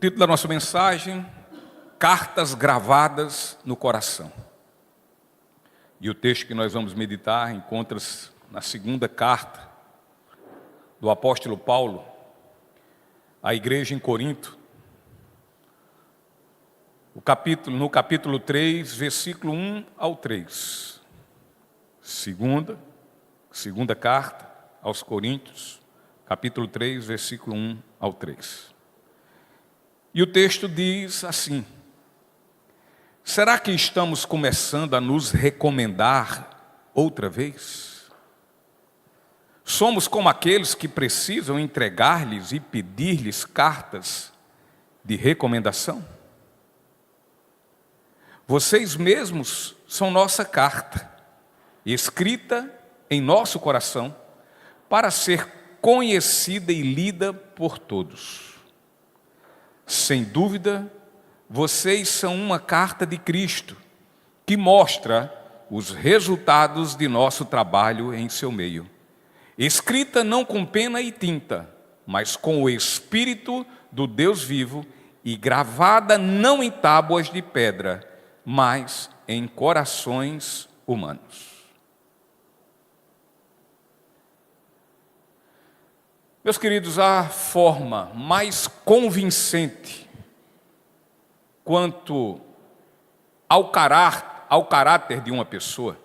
Título da nossa mensagem: Cartas gravadas no coração. E o texto que nós vamos meditar encontra-se na segunda carta do apóstolo Paulo à igreja em Corinto, no capítulo 3, versículo 1 ao 3. Segunda carta aos Coríntios, capítulo 3, versículo 1 ao 3. E o texto diz assim: será que estamos começando a nos recomendar outra vez? Somos como aqueles que precisam entregar-lhes e pedir-lhes cartas de recomendação? Vocês mesmos são nossa carta, escrita em nosso coração, para ser conhecida e lida por todos. Sem dúvida, vocês são uma carta de Cristo, que mostra os resultados de nosso trabalho em seu meio. Escrita não com pena e tinta, mas com o Espírito do Deus vivo, e gravada não em tábuas de pedra, mas em corações humanos. Meus queridos, a forma mais convincente quanto ao caráter de uma pessoa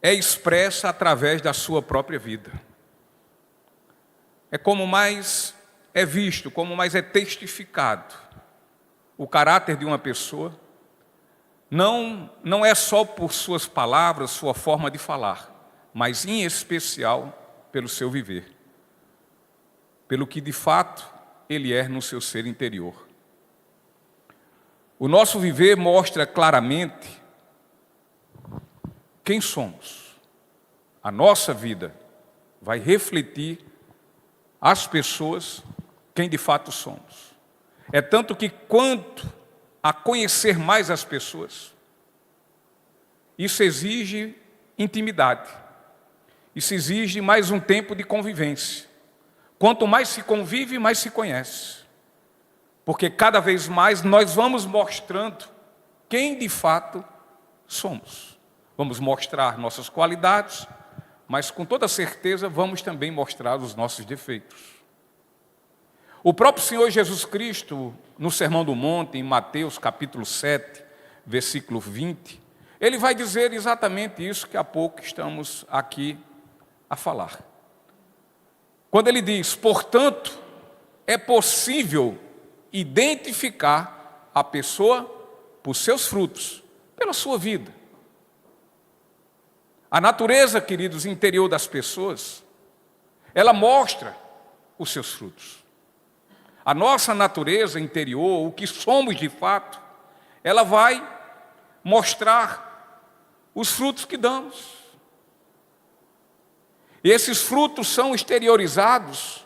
é expressa através da sua própria vida. É como mais é visto, como mais é testificado. O caráter de uma pessoa não é só por suas palavras, sua forma de falar, mas em especial pelo seu viver, pelo que de fato ele é no seu ser interior. O nosso viver mostra claramente quem somos. A nossa vida vai refletir às pessoas quem de fato somos. É tanto que quanto a conhecer mais as pessoas, isso exige intimidade. Isso exige mais um tempo de convivência. Quanto mais se convive, mais se conhece. Porque cada vez mais nós vamos mostrando quem de fato somos. Vamos mostrar nossas qualidades, mas com toda certeza vamos também mostrar os nossos defeitos. O próprio Senhor Jesus Cristo, no Sermão do Monte, em Mateus capítulo 7, versículo 20, ele vai dizer exatamente isso que há pouco estamos aqui a falar. Quando ele diz: portanto, é possível identificar a pessoa por seus frutos, pela sua vida. A natureza, queridos, interior das pessoas, ela mostra os seus frutos. A nossa natureza interior, o que somos de fato, ela vai mostrar os frutos que damos. E esses frutos são exteriorizados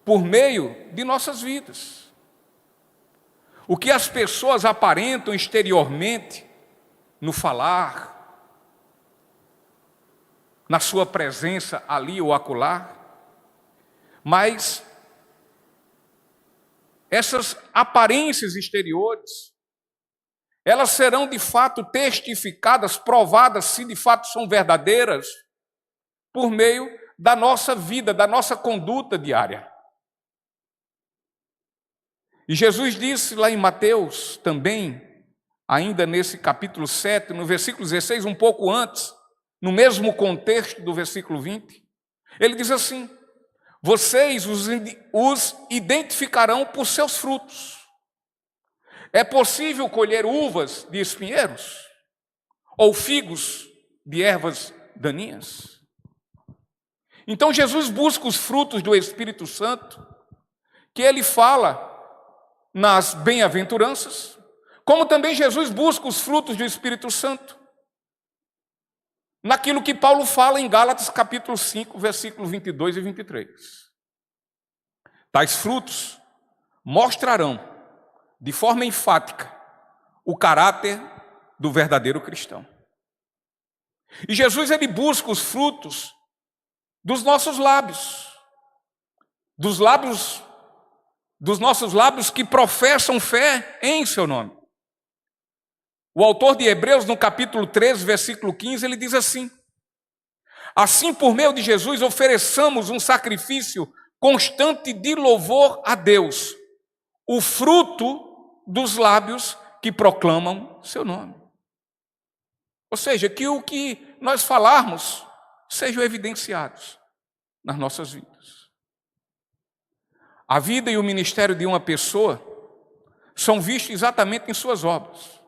por meio de nossas vidas. O que as pessoas aparentam exteriormente, no falar, na sua presença ali ou acolá, mas essas aparências exteriores, elas serão de fato testificadas, provadas se de fato são verdadeiras, por meio da nossa vida, da nossa conduta diária. E Jesus disse lá em Mateus também, ainda nesse capítulo 7, no versículo 16, um pouco antes, no mesmo contexto do versículo 20, ele diz assim: vocês os identificarão por seus frutos. É possível colher uvas de espinheiros? Ou figos de ervas daninhas? Então Jesus busca os frutos do Espírito Santo, que ele fala nas bem-aventuranças, como também Jesus busca os frutos do Espírito Santo naquilo que Paulo fala em Gálatas capítulo 5, versículos 22 e 23. Tais frutos mostrarão de forma enfática o caráter do verdadeiro cristão. E Jesus, ele busca os frutos dos nossos lábios, dos lábios dos nossos lábios que professam fé em seu nome. O autor de Hebreus, no capítulo 13, versículo 15, ele diz assim: assim, por meio de Jesus, ofereçamos um sacrifício constante de louvor a Deus, o fruto dos lábios que proclamam seu nome. Ou seja, que o que nós falarmos sejam evidenciados nas nossas vidas. A vida e o ministério de uma pessoa são vistos exatamente em suas obras.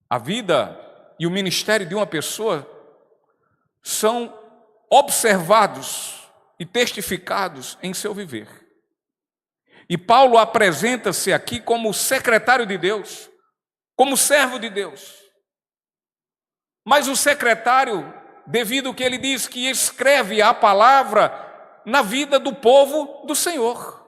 A vida e o ministério de uma pessoa são observados e testificados em seu viver. E Paulo apresenta-se aqui como secretário de Deus, como servo de Deus. Mas o secretário, devido ao que ele diz que escreve a palavra na vida do povo do Senhor.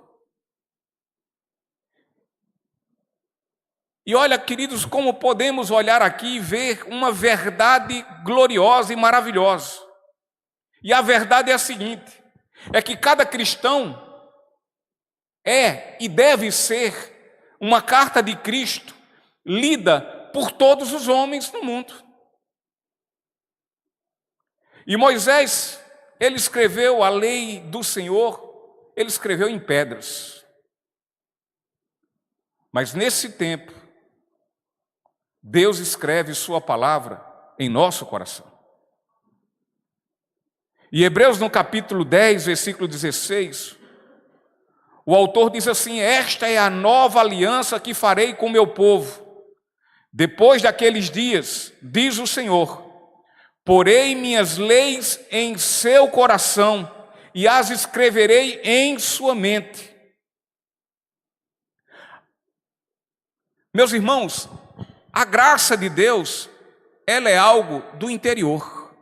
E olha, queridos, como podemos olhar aqui e ver uma verdade gloriosa e maravilhosa. E a verdade é a seguinte: é que cada cristão é e deve ser uma carta de Cristo lida por todos os homens no mundo. E Moisés, ele escreveu a lei do Senhor, ele escreveu em pedras. Mas nesse tempo, Deus escreve sua palavra em nosso coração. E Hebreus, no capítulo 10, versículo 16, o autor diz assim: esta é a nova aliança que farei com o meu povo. Depois daqueles dias, diz o Senhor, porei minhas leis em seu coração e as escreverei em sua mente. Meus irmãos, a graça de Deus, ela é algo do interior.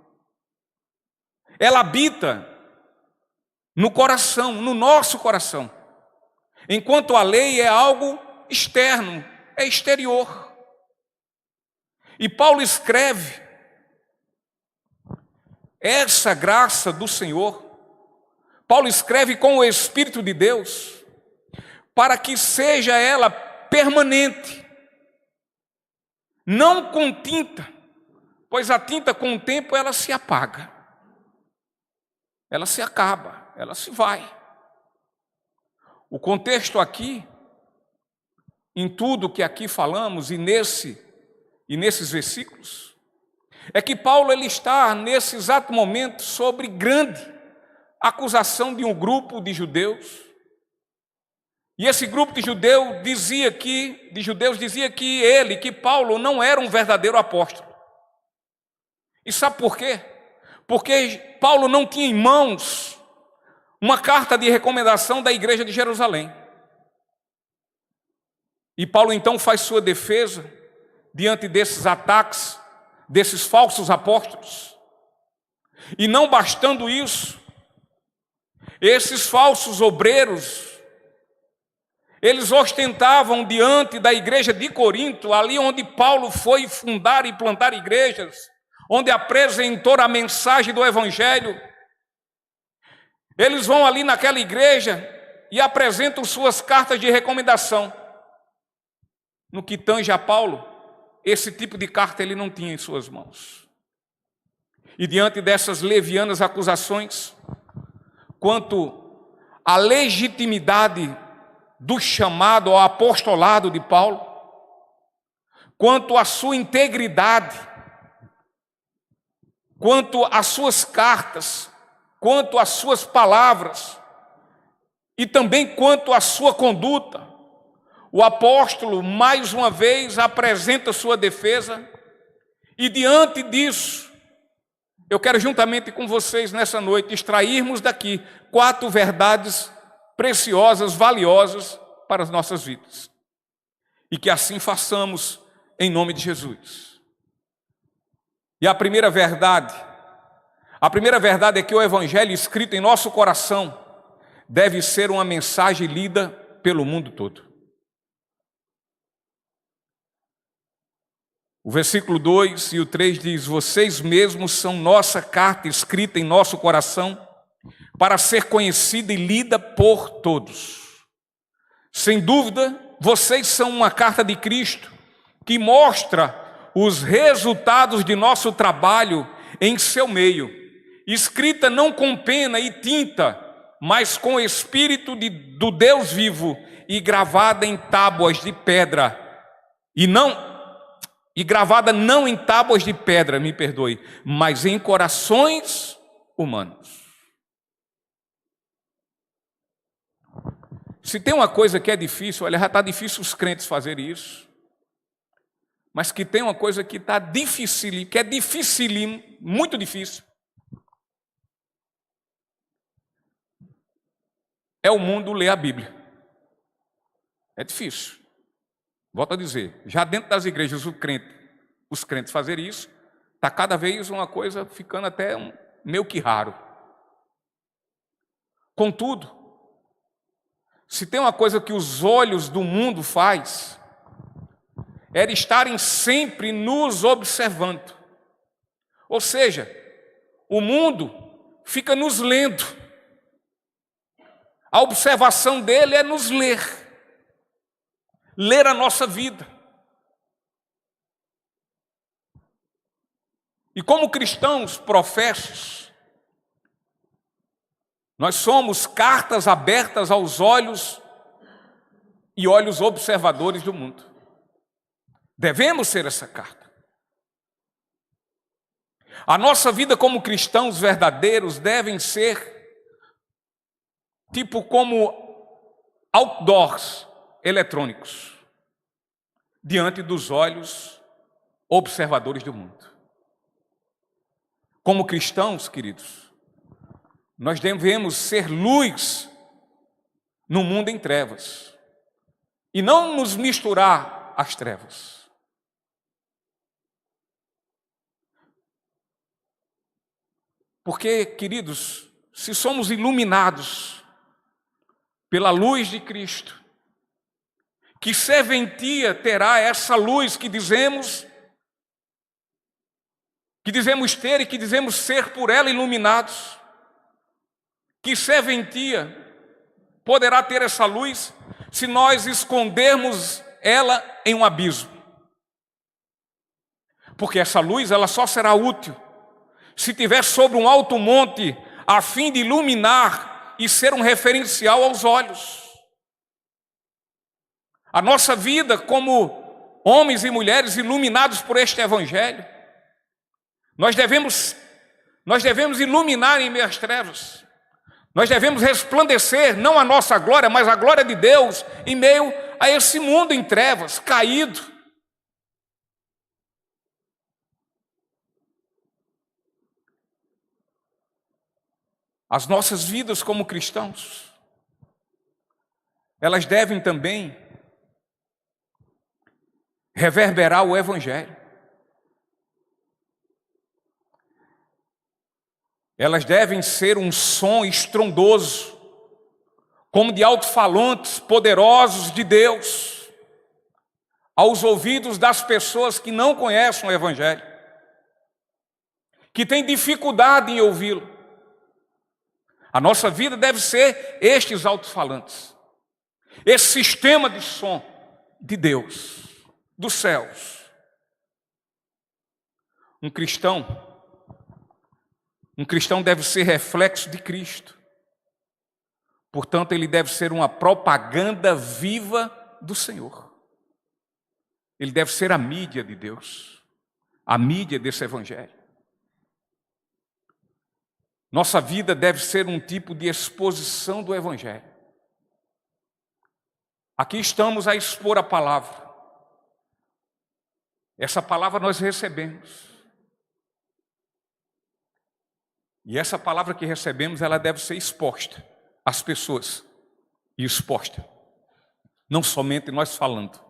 Ela habita no coração, no nosso coração. Enquanto a lei é algo externo, é exterior. E Paulo escreve essa graça do Senhor, Paulo escreve com o Espírito de Deus, para que seja ela permanente, não com tinta, pois a tinta com o tempo ela se apaga, ela se acaba, ela se vai. O contexto aqui, em tudo que aqui falamos e nesses versículos, é que Paulo ele está nesse exato momento sobre grande acusação de um grupo de judeus. E esse grupo de judeus dizia que Paulo não era um verdadeiro apóstolo. E sabe por quê? Porque Paulo não tinha em mãos uma carta de recomendação da igreja de Jerusalém. E Paulo então faz sua defesa diante desses ataques, desses falsos apóstolos. E não bastando isso, esses falsos obreiros, eles ostentavam diante da igreja de Corinto, ali onde Paulo foi fundar e plantar igrejas, onde apresentou a mensagem do Evangelho. Eles vão ali naquela igreja e apresentam suas cartas de recomendação. No que tange a Paulo, esse tipo de carta ele não tinha em suas mãos. E diante dessas levianas acusações, quanto à legitimidade do chamado ao apostolado de Paulo, quanto à sua integridade, quanto às suas cartas, quanto às suas palavras, e também quanto à sua conduta, o apóstolo, mais uma vez, apresenta sua defesa, e diante disso, eu quero juntamente com vocês nessa noite extrairmos daqui 4 verdades preciosas, valiosas para as nossas vidas. E que assim façamos em nome de Jesus. E a primeira verdade é que o Evangelho escrito em nosso coração deve ser uma mensagem lida pelo mundo todo. O versículo 2 e o 3 diz: vocês mesmos são nossa carta escrita em nosso coração, para ser conhecida e lida por todos. Sem dúvida, vocês são uma carta de Cristo que mostra os resultados de nosso trabalho em seu meio, escrita não com pena e tinta, mas com o Espírito do Deus vivo e gravada em tábuas de pedra, e gravada não em tábuas de pedra, me perdoe, mas em corações humanos. Se tem uma coisa que é difícil, olha, já está difícil os crentes fazerem isso, mas que tem uma coisa que está difícil, que é dificílimo, muito difícil, é o mundo ler a Bíblia. É difícil. Volto a dizer, já dentro das igrejas os crentes fazerem isso, está cada vez uma coisa ficando até meio que raro. Contudo, se tem uma coisa que os olhos do mundo faz, é estarem sempre nos observando. Ou seja, o mundo fica nos lendo. A observação dele é nos ler a nossa vida. E como cristãos professos, nós somos cartas abertas aos olhos e olhos observadores do mundo. Devemos ser essa carta. A nossa vida como cristãos verdadeiros devem ser tipo como outdoors eletrônicos, diante dos olhos observadores do mundo. Como cristãos, queridos, nós devemos ser luz no mundo em trevas e não nos misturar às trevas. Porque, queridos, se somos iluminados pela luz de Cristo, que serventia terá essa luz que dizemos ter e que dizemos ser por ela iluminados? Que serventia poderá ter essa luz se nós escondermos ela em um abismo? Porque essa luz ela só será útil se estiver sobre um alto monte, a fim de iluminar e ser um referencial aos olhos. A nossa vida como homens e mulheres iluminados por este Evangelho, nós devemos iluminar em meio às trevas. Nós devemos resplandecer, não a nossa glória, mas a glória de Deus em meio a esse mundo em trevas, caído. As nossas vidas como cristãos, elas devem também reverberar o Evangelho. Elas devem ser um som estrondoso, como de alto-falantes poderosos de Deus, aos ouvidos das pessoas que não conhecem o Evangelho, que têm dificuldade em ouvi-lo. A nossa vida deve ser estes alto-falantes, esse sistema de som de Deus, dos céus. Um cristão deve ser reflexo de Cristo. Portanto, ele deve ser uma propaganda viva do Senhor. Ele deve ser a mídia de Deus, a mídia desse Evangelho. Nossa vida deve ser um tipo de exposição do Evangelho. Aqui estamos a expor a palavra. Essa palavra nós recebemos. E essa palavra que recebemos, ela deve ser exposta às pessoas. E exposta, não somente nós falando,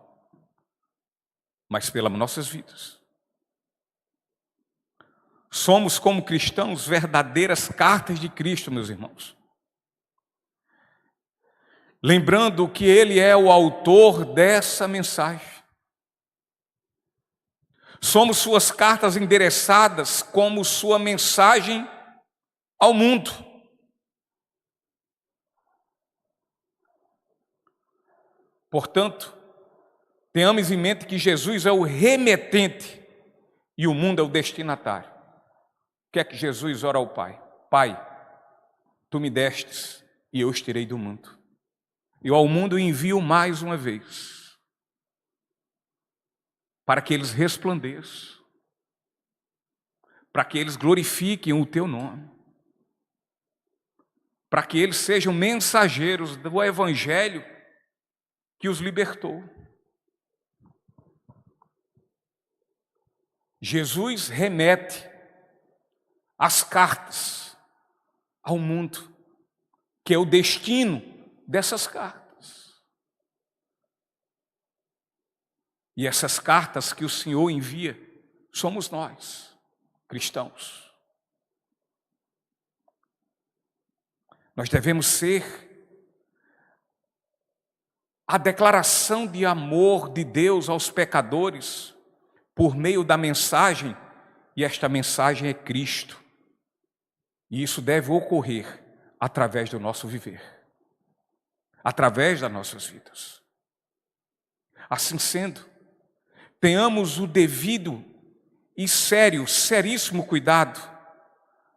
mas pelas nossas vidas. Somos, como cristãos, verdadeiras cartas de Cristo, meus irmãos. Lembrando que Ele é o autor dessa mensagem. Somos suas cartas endereçadas como sua mensagem ao mundo. Portanto, tenhamos em mente que Jesus é o remetente e o mundo é o destinatário. O que é que Jesus ora ao Pai? Pai, tu me destes e eu os tirei do mundo. Eu ao mundo envio mais uma vez, para que eles resplandeçam, para que eles glorifiquem o teu nome, para que eles sejam mensageiros do Evangelho que os libertou. Jesus remete as cartas ao mundo, que é o destino dessas cartas. E essas cartas que o Senhor envia somos nós, cristãos. Nós devemos ser a declaração de amor de Deus aos pecadores por meio da mensagem, e esta mensagem é Cristo. E isso deve ocorrer através do nosso viver, através das nossas vidas. Assim sendo, tenhamos o devido e seríssimo cuidado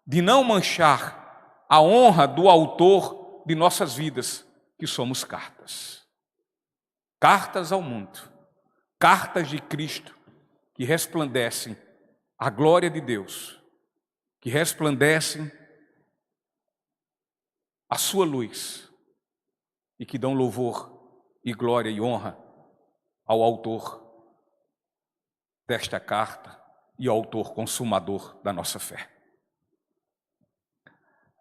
de não manchar a honra do autor de nossas vidas, que somos cartas. Cartas ao mundo, cartas de Cristo, que resplandecem a glória de Deus, que resplandecem a sua luz e que dão louvor e glória e honra ao autor desta carta e ao autor consumador da nossa fé.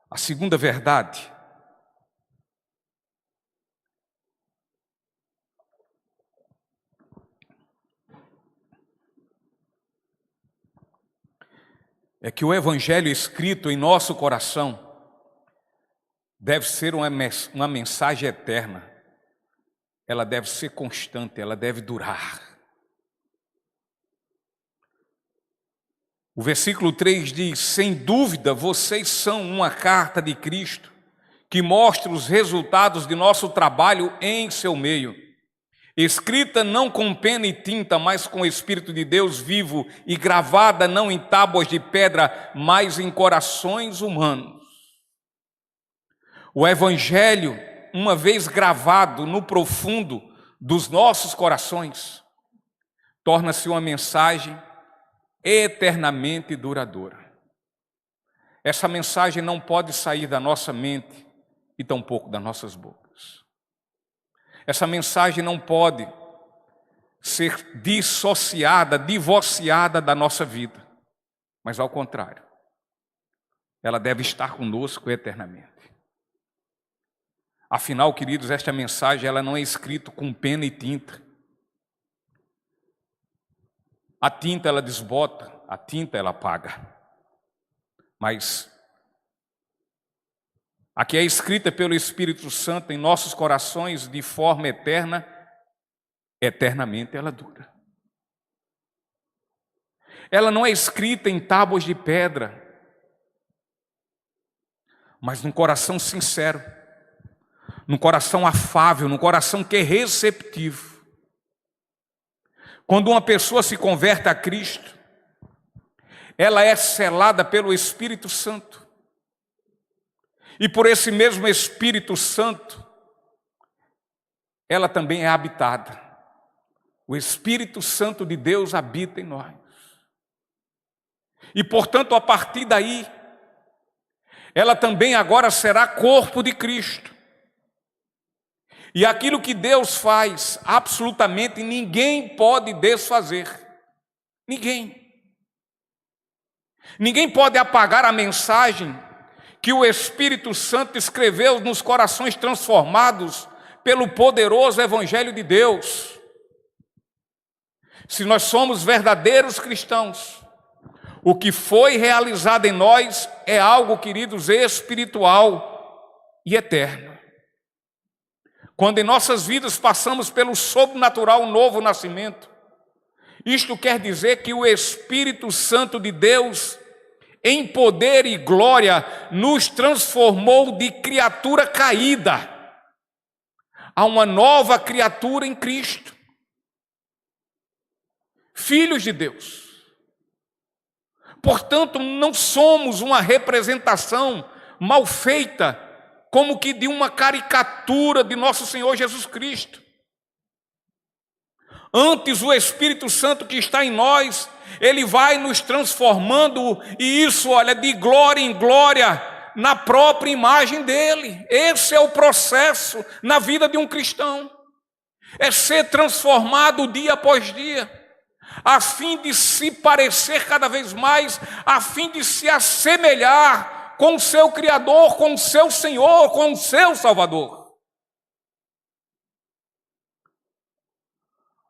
A segunda verdade é que o Evangelho escrito em nosso coração deve ser uma mensagem eterna. Ela deve ser constante, ela deve durar. O versículo 3 diz: sem dúvida, vocês são uma carta de Cristo, que mostra os resultados de nosso trabalho em seu meio, escrita não com pena e tinta, mas com o Espírito de Deus vivo, e gravada não em tábuas de pedra, mas em corações humanos. O Evangelho, uma vez gravado no profundo dos nossos corações, torna-se uma mensagem eternamente duradoura. Essa mensagem não pode sair da nossa mente e tampouco das nossas bocas. Essa mensagem não pode ser dissociada, divorciada da nossa vida, mas ao contrário, ela deve estar conosco eternamente. Afinal, queridos, esta mensagem ela não é escrita com pena e tinta. A tinta ela desbota, a tinta ela apaga. Mas a que é escrita pelo Espírito Santo em nossos corações de forma eterna, eternamente ela dura. Ela não é escrita em tábuas de pedra, mas num coração sincero, num coração afável, num coração que é receptivo. Quando uma pessoa se converte a Cristo, ela é selada pelo Espírito Santo. E por esse mesmo Espírito Santo, ela também é habitada. O Espírito Santo de Deus habita em nós. E, portanto, a partir daí, ela também agora será corpo de Cristo. E aquilo que Deus faz, absolutamente ninguém pode desfazer. Ninguém. Ninguém pode apagar a mensagem que o Espírito Santo escreveu nos corações transformados pelo poderoso Evangelho de Deus. Se nós somos verdadeiros cristãos, o que foi realizado em nós é algo, queridos, espiritual e eterno. Quando em nossas vidas passamos pelo sobrenatural novo nascimento, isto quer dizer que o Espírito Santo de Deus, em poder e glória, nos transformou de criatura caída Há uma nova criatura em Cristo. Filhos de Deus. Portanto, não somos uma representação mal feita, como que de uma caricatura de nosso Senhor Jesus Cristo. Antes, o Espírito Santo que está em nós, ele vai nos transformando, e isso, olha, de glória em glória, na própria imagem dele. Esse é o processo na vida de um cristão. É ser transformado dia após dia, a fim de se parecer cada vez mais, a fim de se assemelhar com o seu Criador, com o seu Senhor, com o seu Salvador.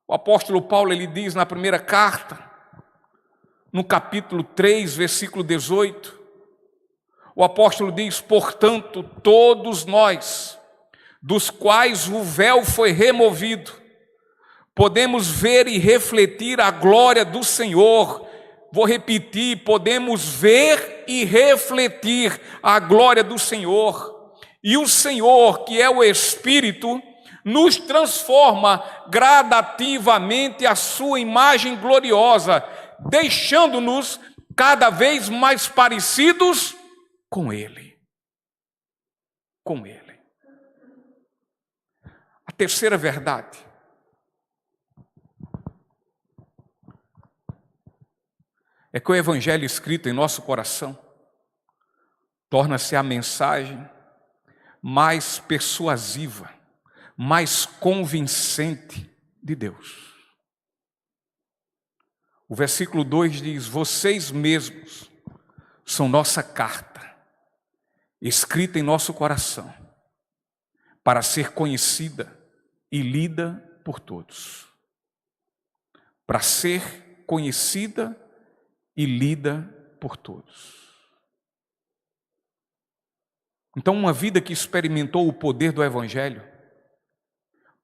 O apóstolo Paulo, ele diz na primeira carta, no capítulo 3, versículo 18, o apóstolo diz: portanto, todos nós, dos quais o véu foi removido, podemos ver e refletir a glória do Senhor. Vou repetir, podemos ver e refletir a glória do Senhor. E o Senhor, que é o Espírito, nos transforma gradativamente à sua imagem gloriosa, deixando-nos cada vez mais parecidos com Ele. Com Ele. A terceira verdade é que o Evangelho escrito em nosso coração torna-se a mensagem mais persuasiva, mais convincente de Deus. O versículo 2 diz: vocês mesmos são nossa carta, escrita em nosso coração, para ser conhecida e lida por todos. Para ser conhecida e lida por todos. Então, uma vida que experimentou o poder do Evangelho,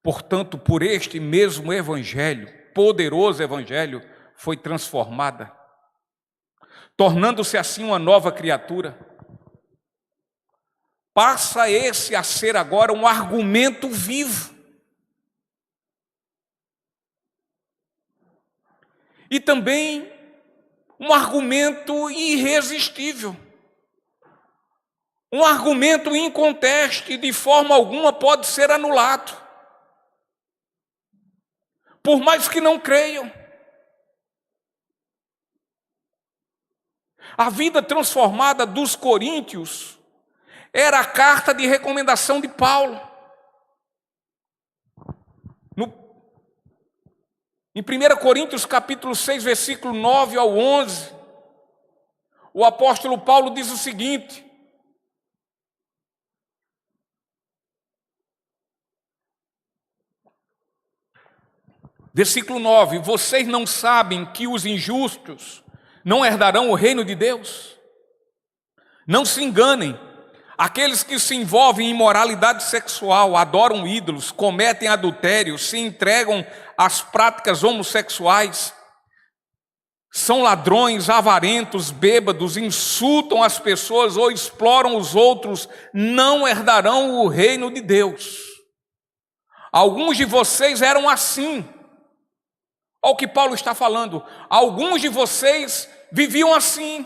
portanto, por este mesmo Evangelho, poderoso Evangelho, foi transformada, tornando-se assim uma nova criatura. Passa esse a ser agora um argumento vivo. E também um argumento irresistível. Um argumento inconteste, de forma alguma pode ser anulado. Por mais que não creiam. A vida transformada dos coríntios era a carta de recomendação de Paulo. Em 1 Coríntios capítulo 6, versículo 9 ao 11, o apóstolo Paulo diz o seguinte: versículo 9: vocês não sabem que os injustos não herdarão o reino de Deus? Não se enganem, aqueles que se envolvem em imoralidade sexual, adoram ídolos, cometem adultério, se entregam às práticas homossexuais, são ladrões, avarentos, bêbados, insultam as pessoas ou exploram os outros, não herdarão o reino de Deus. Alguns de vocês eram assim. Olha o que Paulo está falando. Alguns de vocês viviam assim.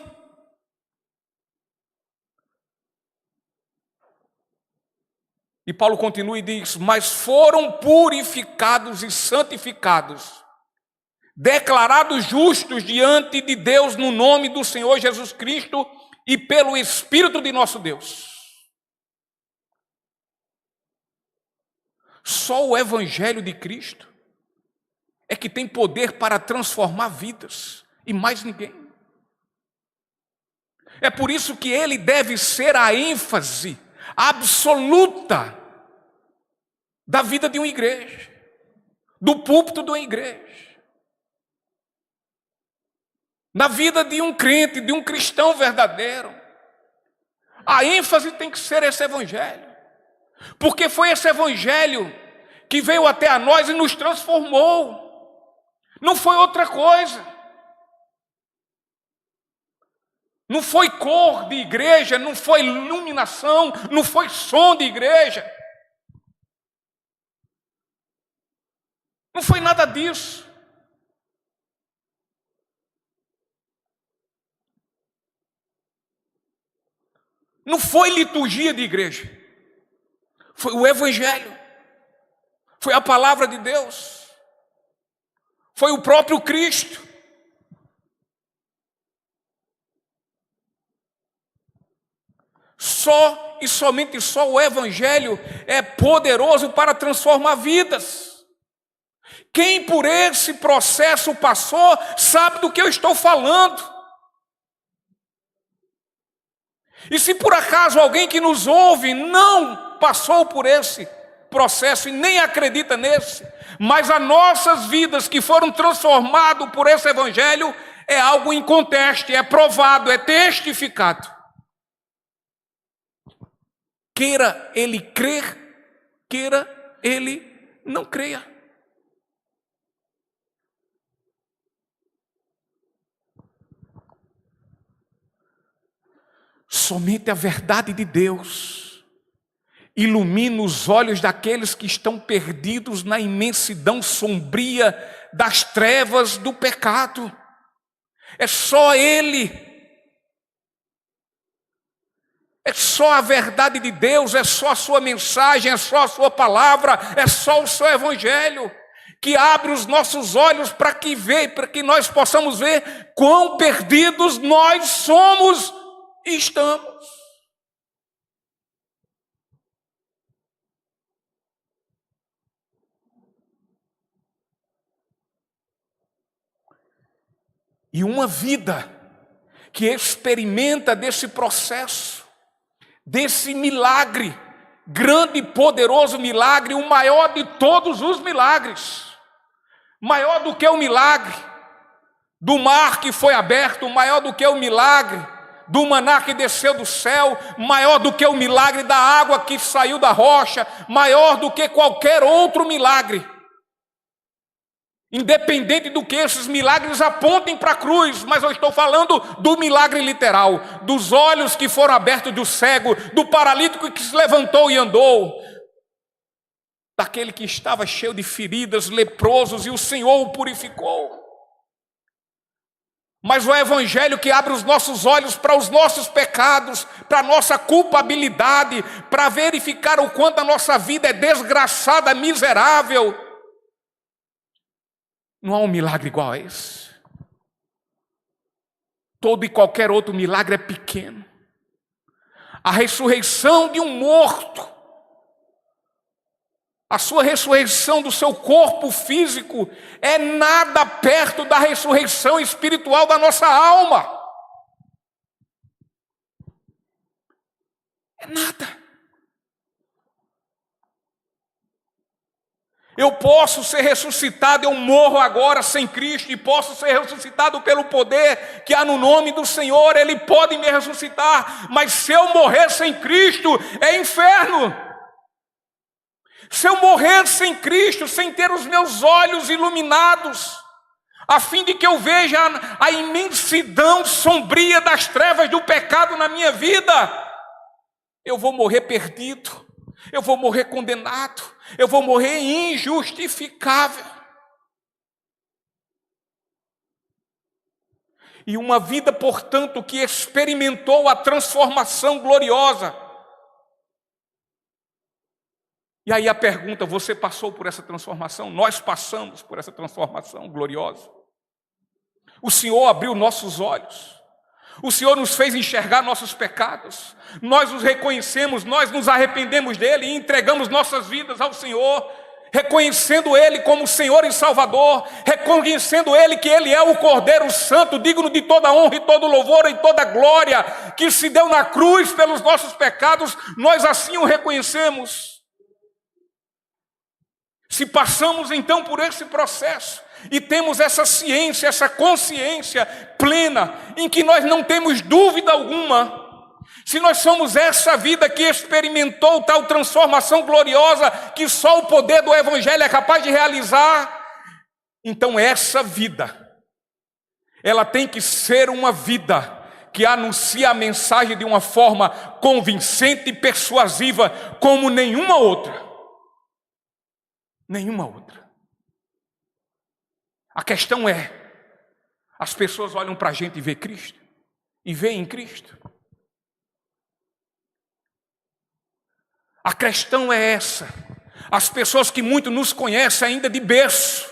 E Paulo continua e diz: mas foram purificados e santificados, declarados justos diante de Deus no nome do Senhor Jesus Cristo e pelo Espírito de nosso Deus. Só o Evangelho de Cristo é que tem poder para transformar vidas, e mais ninguém. É por isso que ele deve ser a ênfase absoluta da vida de uma igreja, do púlpito de uma igreja, na vida de um crente, de um cristão verdadeiro. A ênfase tem que ser esse Evangelho, porque foi esse Evangelho que veio até a nós e nos transformou. Não foi outra coisa. Não foi cor de igreja, não foi iluminação, não foi som de igreja. Não foi nada disso. Não foi liturgia de igreja. Foi o Evangelho. Foi a palavra de Deus. Foi o próprio Cristo. Só e somente só o Evangelho é poderoso para transformar vidas. Quem por esse processo passou, sabe do que eu estou falando. E se por acaso alguém que nos ouve não passou por esse processo e nem acredita nesse, mas as nossas vidas que foram transformadas por esse Evangelho, é algo inconteste, é provado, é testificado. Queira ele crer, queira ele não creia. Somente a verdade de Deus ilumina os olhos daqueles que estão perdidos na imensidão sombria das trevas do pecado. É só Ele. É só a verdade de Deus, é só a sua mensagem, é só a sua palavra, é só o seu Evangelho que abre os nossos olhos para que nós possamos ver quão perdidos nós somos e estamos. E uma vida que experimenta desse processo, desse milagre, grande e poderoso milagre, o maior de todos os milagres, maior do que o milagre do mar que foi aberto, maior do que o milagre do maná que desceu do céu, maior do que o milagre da água que saiu da rocha, maior do que qualquer outro milagre. Independente do que esses milagres apontem para a cruz, mas eu estou falando do milagre literal, dos olhos que foram abertos do cego, do paralítico que se levantou e andou, daquele que estava cheio de feridas, leprosos, e o Senhor o purificou. Mas o Evangelho que abre os nossos olhos para os nossos pecados, para a nossa culpabilidade, para verificar o quanto a nossa vida é desgraçada, miserável. Não há um milagre igual a esse. Todo e qualquer outro milagre é pequeno. A ressurreição de um morto, a sua ressurreição do seu corpo físico é nada perto da ressurreição espiritual da nossa alma. É nada. Eu posso ser ressuscitado, eu morro agora sem Cristo, e posso ser ressuscitado pelo poder que há no nome do Senhor, Ele pode me ressuscitar, mas se eu morrer sem Cristo, é inferno. Se eu morrer sem Cristo, sem ter os meus olhos iluminados, a fim de que eu veja a imensidão sombria das trevas do pecado na minha vida, eu vou morrer perdido, eu vou morrer condenado, eu vou morrer injustificável. E uma vida, portanto, que experimentou a transformação gloriosa. E aí a pergunta, você passou por essa transformação? Nós passamos por essa transformação gloriosa. O Senhor abriu nossos olhos. O Senhor nos fez enxergar nossos pecados. Nós os reconhecemos, nós nos arrependemos dele e entregamos nossas vidas ao Senhor, reconhecendo Ele como Senhor e Salvador, reconhecendo Ele que Ele é o Cordeiro Santo, digno de toda honra e todo louvor e toda glória, que se deu na cruz pelos nossos pecados, nós assim o reconhecemos. Se passamos então por esse processo e temos essa ciência, essa consciência plena, em que nós não temos dúvida alguma, se nós somos essa vida que experimentou tal transformação gloriosa que só o poder do Evangelho é capaz de realizar, então essa vida, ela tem que ser uma vida que anuncia a mensagem de uma forma convincente e persuasiva como nenhuma outra. Nenhuma outra. A questão é, as pessoas olham para a gente e vê Cristo? E veem em Cristo? A questão é essa. As pessoas que muito nos conhecem ainda de berço,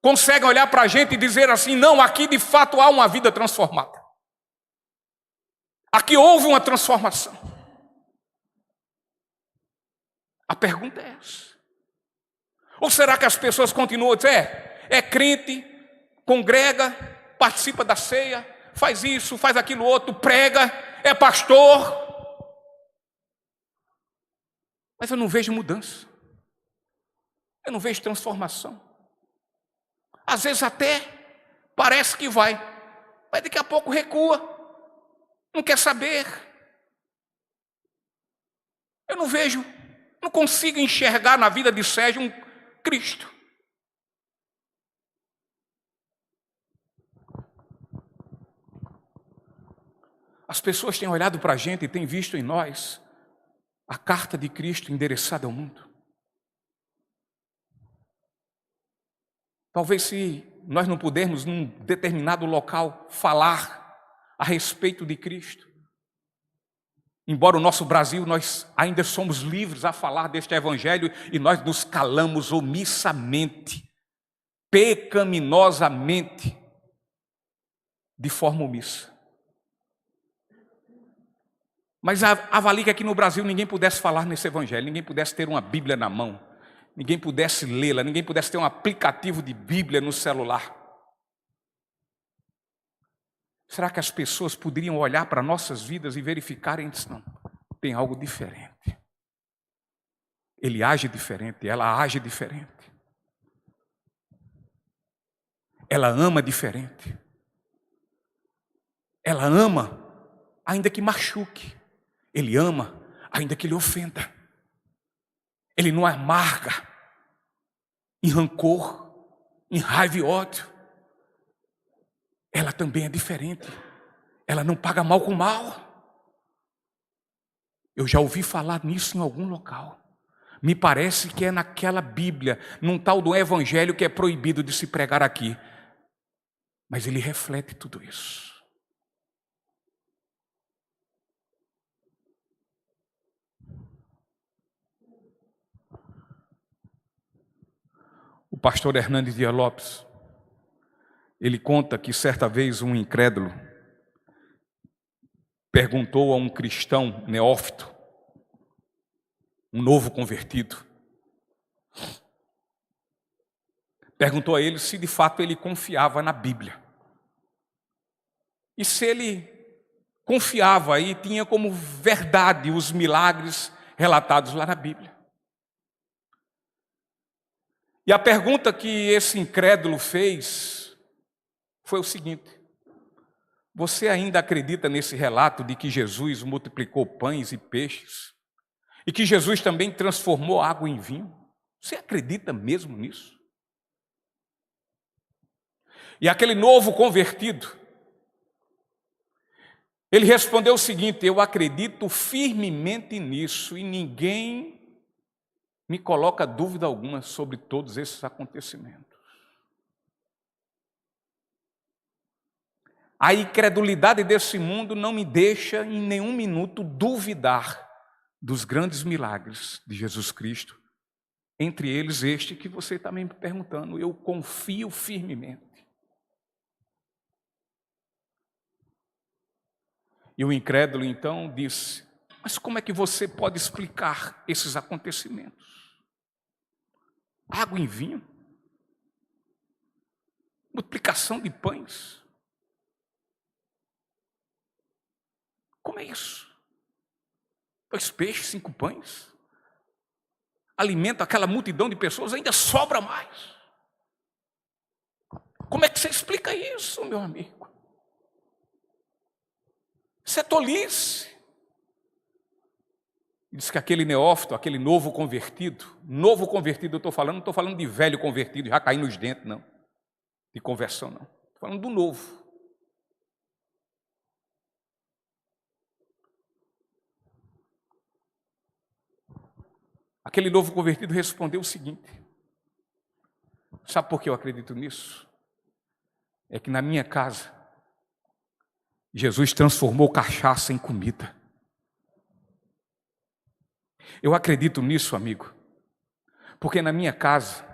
conseguem olhar para a gente e dizer assim, não, aqui de fato há uma vida transformada. Aqui houve uma transformação. A pergunta é essa. Ou será que as pessoas continuam a dizer, é crente, congrega, participa da ceia, faz isso, faz aquilo outro, prega, é pastor, mas eu não vejo mudança, eu não vejo transformação. Às vezes até parece que vai, mas daqui a pouco recua, não quer saber. Eu não vejo, não consigo enxergar na vida de Sérgio um Cristo. As pessoas têm olhado para a gente e têm visto em nós a carta de Cristo endereçada ao mundo. Talvez se nós não pudermos, num determinado local, falar a respeito de Cristo, embora o nosso Brasil, nós ainda somos livres a falar deste Evangelho e nós nos calamos omissamente, pecaminosamente, de forma omissa. Mas avalie que aqui no Brasil ninguém pudesse falar nesse Evangelho, ninguém pudesse ter uma Bíblia na mão, ninguém pudesse lê-la, ninguém pudesse ter um aplicativo de Bíblia no celular. Será que as pessoas poderiam olhar para nossas vidas e verificarem que não, tem algo diferente? Ele age diferente, ela age diferente. Ela ama diferente. Ela ama, ainda que machuque. Ele ama, ainda que lhe ofenda. Ele não amarga em rancor, em raiva e ódio. Ela também é diferente. Ela não paga mal com mal. Eu já ouvi falar nisso em algum local. Me parece que é naquela Bíblia, num tal do Evangelho que é proibido de se pregar aqui. Mas ele reflete tudo isso. O pastor Hernandes Dias Lopes, ele conta que certa vez um incrédulo perguntou a um cristão neófito, um novo convertido, perguntou a ele se de fato ele confiava na Bíblia. E se ele confiava e tinha como verdade os milagres relatados lá na Bíblia. E a pergunta que esse incrédulo fez foi o seguinte: você ainda acredita nesse relato de que Jesus multiplicou pães e peixes? E que Jesus também transformou água em vinho? Você acredita mesmo nisso? E aquele novo convertido, ele respondeu o seguinte: eu acredito firmemente nisso e ninguém me coloca dúvida alguma sobre todos esses acontecimentos. A incredulidade desse mundo não me deixa em nenhum minuto duvidar dos grandes milagres de Jesus Cristo, entre eles este que você está me perguntando. Eu confio firmemente. E o incrédulo então disse: mas como é que você pode explicar esses acontecimentos? Água em vinho? Multiplicação de pães? Como é isso? 2 peixes, 5 pães? Alimenta aquela multidão de pessoas, ainda sobra mais. Como é que você explica isso, meu amigo? Isso é tolice. Diz que aquele neófito, aquele novo convertido eu estou falando, não estou falando de velho convertido, já caí nos dentes, não. De conversão, não. Estou falando do novo. Aquele novo convertido respondeu o seguinte: sabe por que eu acredito nisso? é que na minha casa, Jesus transformou cachaça em comida. Eu acredito nisso, amigo, porque na minha casa,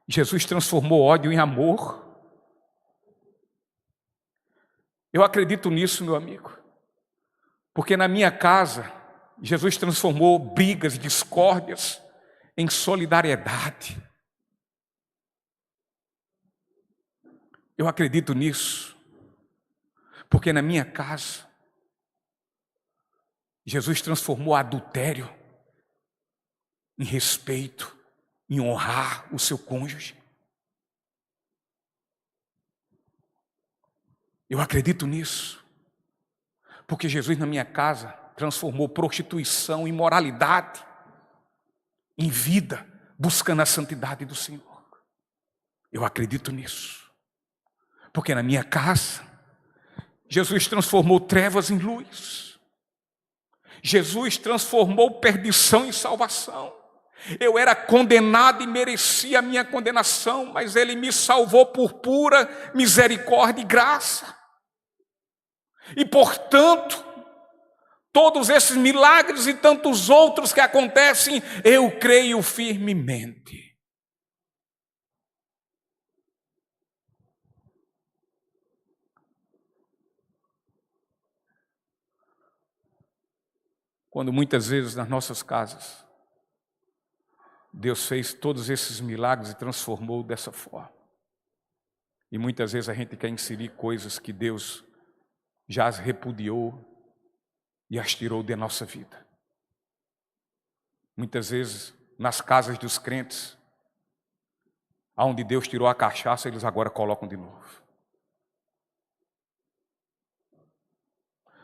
Jesus transformou ódio em amor. Eu acredito nisso, meu amigo, porque na minha casa, Jesus transformou brigas, discórdias em solidariedade. Eu acredito nisso, porque na minha casa, Jesus transformou adultério em respeito, em honrar o seu cônjuge. Eu acredito nisso, porque Jesus na minha casa transformou prostituição e imoralidade em vida, buscando a santidade do Senhor. Eu acredito nisso, porque na minha casa, Jesus transformou trevas em luz. Jesus transformou perdição em salvação. Eu era condenado e merecia a minha condenação, mas Ele me salvou por pura misericórdia e graça. E, portanto, todos esses milagres e tantos outros que acontecem, eu creio firmemente. Quando muitas vezes nas nossas casas, Deus fez todos esses milagres e transformou dessa forma. E muitas vezes a gente quer inserir coisas que Deus já as repudiou e as tirou da nossa vida. Muitas vezes, nas casas dos crentes, onde Deus tirou a cachaça, eles agora colocam de novo.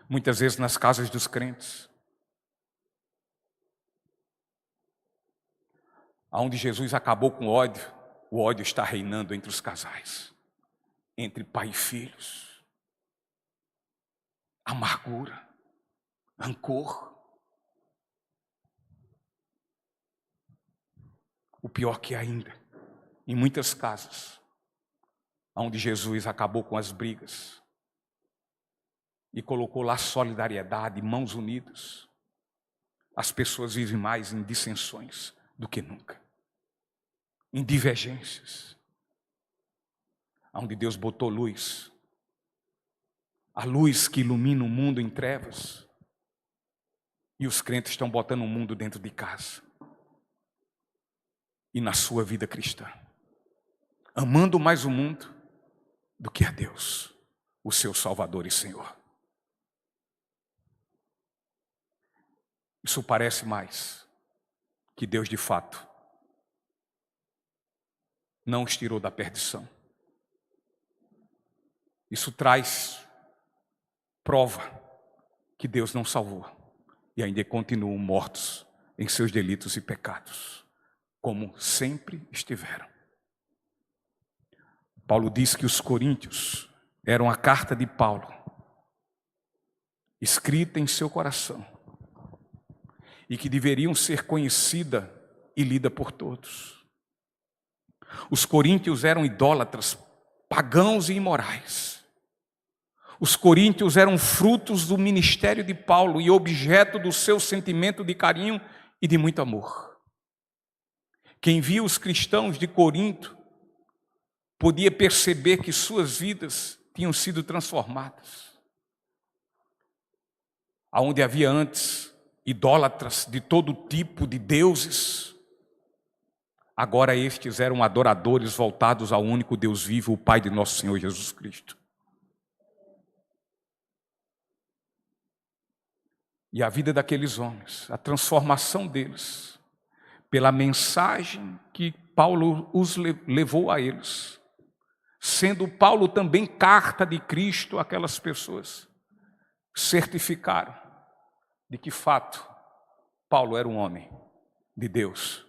Muitas vezes nas casas dos crentes, onde Jesus acabou com o ódio está reinando entre os casais, entre pai e filhos. Amargura, rancor. O pior que ainda, em muitas casas, onde Jesus acabou com as brigas e colocou lá solidariedade, mãos unidas, as pessoas vivem mais em dissensões do que nunca, em divergências, onde Deus botou luz, a luz que ilumina o mundo em trevas, e os crentes estão botando o mundo dentro de casa e na sua vida cristã, amando mais o mundo do que a Deus, o seu Salvador e Senhor. Isso parece mais que Deus de fato não os tirou da perdição. Isso traz prova que Deus não salvou e ainda continuam mortos em seus delitos e pecados, como sempre estiveram. Paulo diz que os coríntios eram a carta de Paulo, escrita em seu coração, e que deveriam ser conhecida e lida por todos. Os coríntios eram idólatras, pagãos e imorais. Os coríntios eram frutos do ministério de Paulo e objeto do seu sentimento de carinho e de muito amor. Quem via os cristãos de Corinto podia perceber que suas vidas tinham sido transformadas. Aonde havia antes idólatras de todo tipo de deuses, agora estes eram adoradores voltados ao único Deus vivo, o Pai de nosso Senhor Jesus Cristo. E a vida daqueles homens, a transformação deles, pela mensagem que Paulo os levou a eles, sendo Paulo também carta de Cristo àquelas pessoas, certificaram de que fato Paulo era um homem de Deus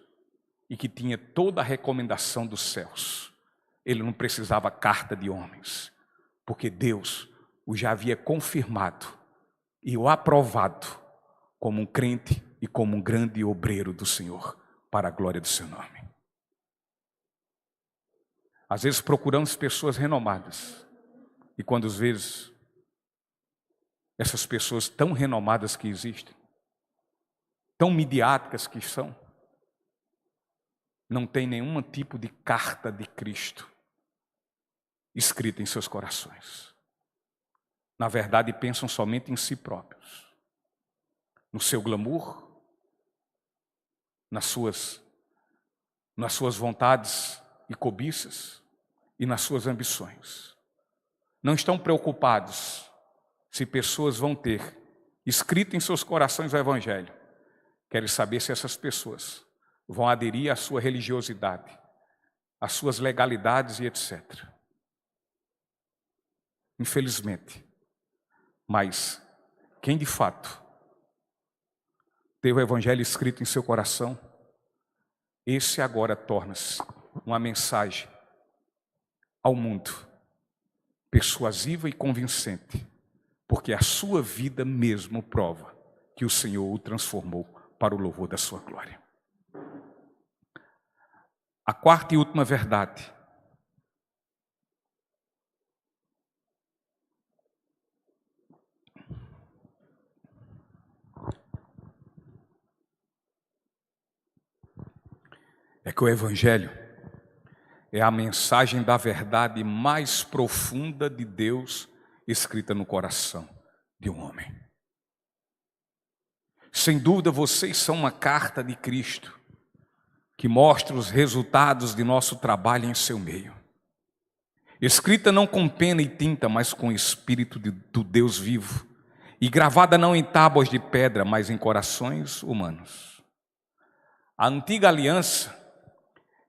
e que tinha toda a recomendação dos céus. Ele não precisava carta de homens, porque Deus o já havia confirmado e o aprovado como um crente e como um grande obreiro do Senhor, para a glória do seu nome. Às vezes procuramos pessoas renomadas. E quando às vezes essas pessoas tão renomadas que existem, tão midiáticas que são, não tem nenhum tipo de carta de Cristo escrita em seus corações. Na verdade, pensam somente em si próprios, no seu glamour, nas suas vontades e cobiças e nas suas ambições. Não estão preocupados se pessoas vão ter escrito em seus corações o Evangelho. Querem saber se essas pessoas vão aderir à sua religiosidade, às suas legalidades e etc. Infelizmente. Mas quem de fato tem o Evangelho escrito em seu coração, esse agora torna-se uma mensagem ao mundo, persuasiva e convincente, porque a sua vida mesmo prova que o Senhor o transformou para o louvor da sua glória. A quarta e última verdade é que o Evangelho é a mensagem da verdade mais profunda de Deus escrita no coração de um homem. Sem dúvida, vocês são uma carta de Cristo que mostra os resultados de nosso trabalho em seu meio. Escrita não com pena e tinta, mas com o Espírito do Deus vivo, e gravada não em tábuas de pedra, mas em corações humanos. A antiga aliança,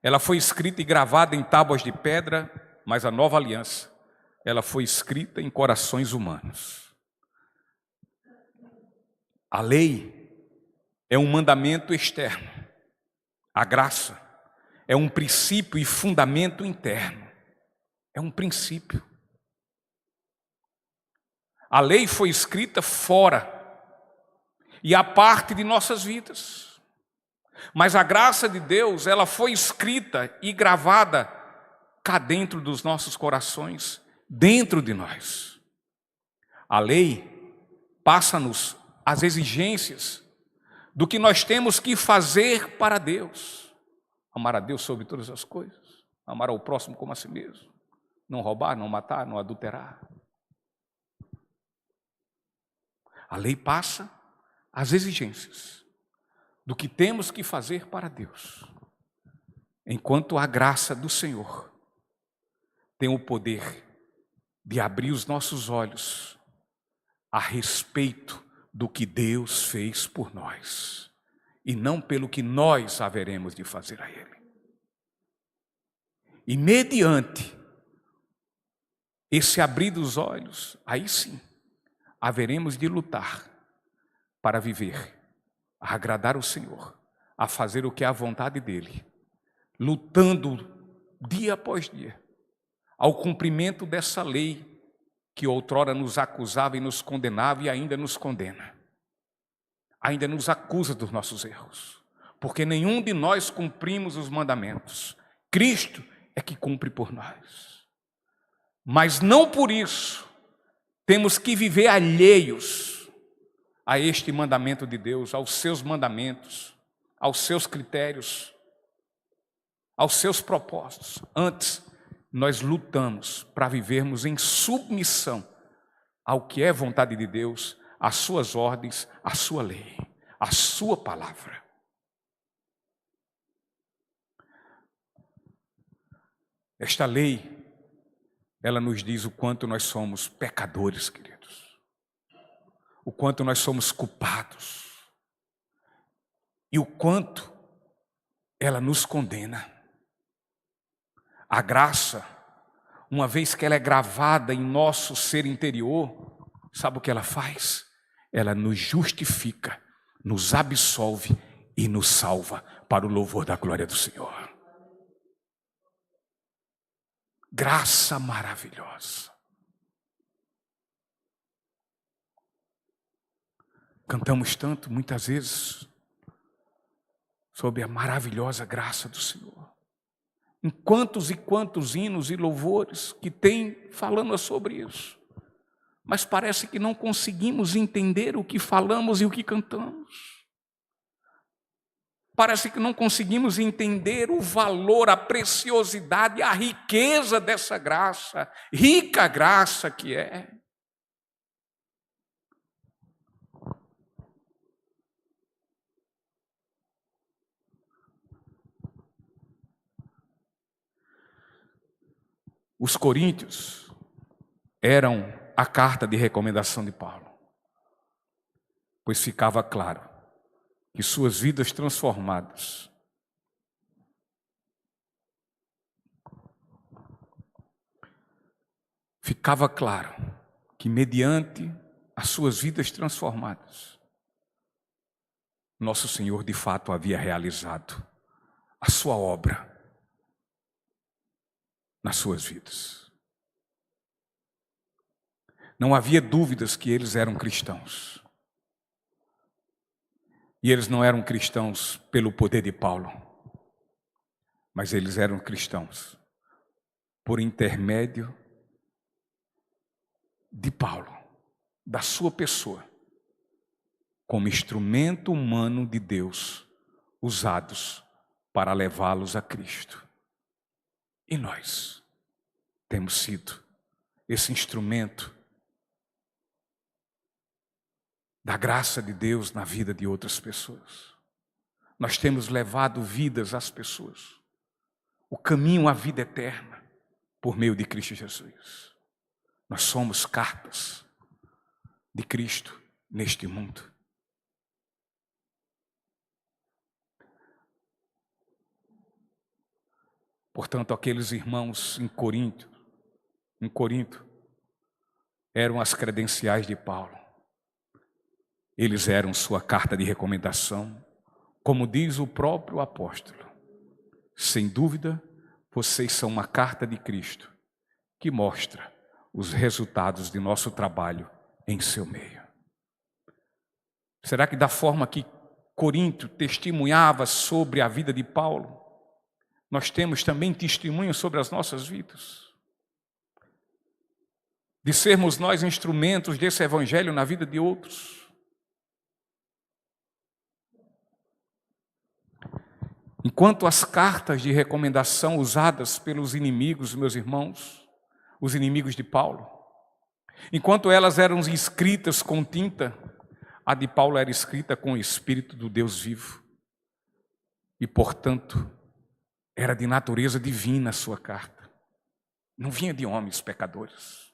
ela foi escrita e gravada em tábuas de pedra, mas a nova aliança, ela foi escrita em corações humanos. A lei é um mandamento externo. A graça é um princípio e fundamento interno. É um princípio. A lei foi escrita fora e a parte de nossas vidas. Mas a graça de Deus, ela foi escrita e gravada cá dentro dos nossos corações, dentro de nós. A lei passa-nos as exigências do que nós temos que fazer para Deus. Amar a Deus sobre todas as coisas, amar ao próximo como a si mesmo, não roubar, não matar, não adulterar. A lei passa as exigências do que temos que fazer para Deus, enquanto a graça do Senhor tem o poder de abrir os nossos olhos a respeito do que Deus fez por nós, e não pelo que nós haveremos de fazer a Ele. E mediante esse abrir dos olhos, aí sim, haveremos de lutar para viver, a agradar o Senhor, a fazer o que é a vontade dEle, lutando dia após dia, ao cumprimento dessa lei que outrora nos acusava e nos condenava e ainda nos condena. Ainda nos acusa dos nossos erros, porque nenhum de nós cumprimos os mandamentos. Cristo é que cumpre por nós. Mas não por isso temos que viver alheios a este mandamento de Deus, aos seus mandamentos, aos seus critérios, aos seus propósitos. Antes, nós lutamos para vivermos em submissão ao que é vontade de Deus, às suas ordens, à sua lei, à sua palavra. Esta lei, ela nos diz o quanto nós somos pecadores, queridos, o quanto nós somos culpados e o quanto ela nos condena. A graça, uma vez que ela é gravada em nosso ser interior, sabe o que ela faz? Ela nos justifica, nos absolve e nos salva para o louvor da glória do Senhor. Graça maravilhosa. Cantamos tanto, muitas vezes, sobre a maravilhosa graça do Senhor. em quantos e quantos hinos e louvores que tem falando sobre isso. Mas parece que não conseguimos entender o que falamos e o que cantamos. Parece que não conseguimos entender o valor, a preciosidade, a riqueza dessa graça, rica graça que é. Os coríntios eram a carta de recomendação de Paulo, pois ficava claro que suas vidas transformadas ficava claro que mediante as suas vidas transformadas, nosso Senhor de fato havia realizado a sua obra nas suas vidas. Não havia dúvidas que eles eram cristãos. E eles não eram cristãos pelo poder de Paulo, mas eles eram cristãos por intermédio de Paulo, da sua pessoa, como instrumento humano de Deus, usados para levá-los a Cristo. E nós temos sido esse instrumento da graça de Deus na vida de outras pessoas. Nós temos levado vidas às pessoas, o caminho à vida eterna, por meio de Cristo Jesus. Nós somos cartas de Cristo neste mundo. Portanto, aqueles irmãos em Corinto, eram as credenciais de Paulo. Eles eram sua carta de recomendação, como diz o próprio apóstolo. Sem dúvida, vocês são uma carta de Cristo, que mostra os resultados de nosso trabalho em seu meio. Será que da forma que Corinto testemunhava sobre a vida de Paulo, nós temos também testemunho sobre as nossas vidas? De sermos nós instrumentos desse evangelho na vida de outros? Enquanto as cartas de recomendação usadas pelos inimigos, meus irmãos, os inimigos de Paulo, enquanto elas eram escritas com tinta, a de Paulo era escrita com o Espírito do Deus vivo. E, portanto, era de natureza divina a sua carta. Não vinha de homens pecadores.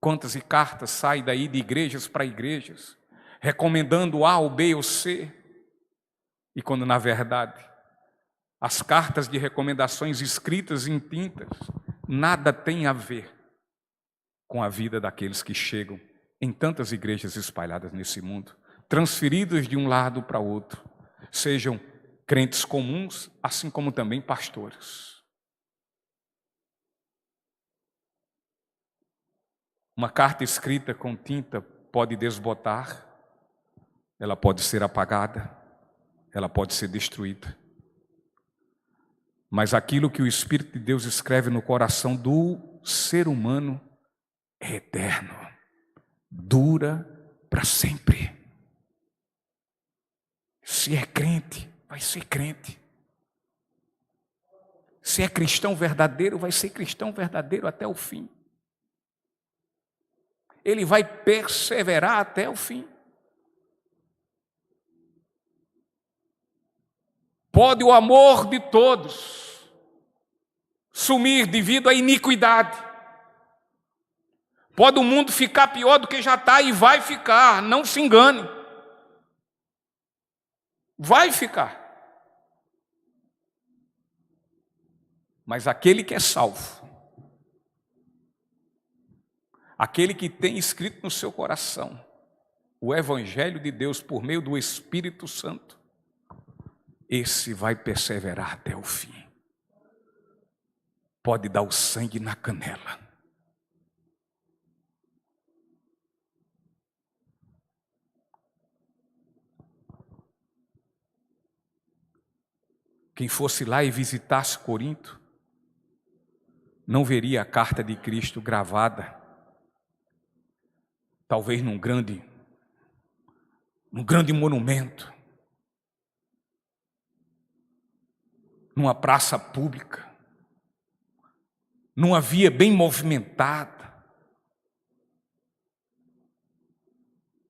Quantas cartas saem daí de igrejas para igrejas, recomendando A ou B ou C, e quando, na verdade, as cartas de recomendações escritas em tintas nada têm a ver com a vida daqueles que chegam em tantas igrejas espalhadas nesse mundo, transferidas de um lado para outro, sejam crentes comuns, assim como também pastores. Uma carta escrita com tinta pode desbotar, ela pode ser apagada, ela pode ser destruída. Mas aquilo que o Espírito de Deus escreve no coração do ser humano é eterno, dura para sempre. Se é crente, vai ser crente. Se é cristão verdadeiro, vai ser cristão verdadeiro até o fim. Ele vai perseverar até o fim. Pode o amor de todos sumir devido à iniquidade. Pode o mundo ficar pior do que já está e vai ficar, não se engane. Vai ficar. Mas aquele que é salvo, aquele que tem escrito no seu coração o Evangelho de Deus por meio do Espírito Santo, esse vai perseverar até o fim. Pode dar o sangue na canela. quem fosse lá e visitasse Corinto, não veria a carta de Cristo gravada, talvez num grande monumento, numa praça pública, numa via bem movimentada.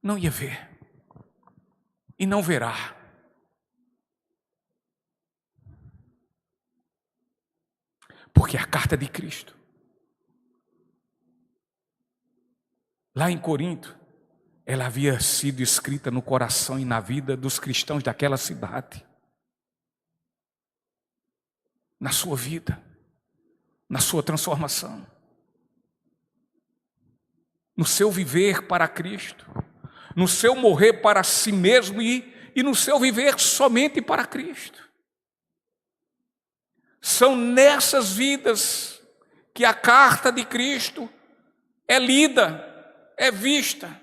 Não ia ver. E não verá. Porque a carta de Cristo, lá em Corinto, ela havia sido escrita no coração e na vida dos cristãos daquela cidade. Na sua vida, na sua transformação, no seu viver para Cristo, no seu morrer para si mesmo e no seu viver somente para Cristo. São nessas vidas que a carta de Cristo é lida, é vista.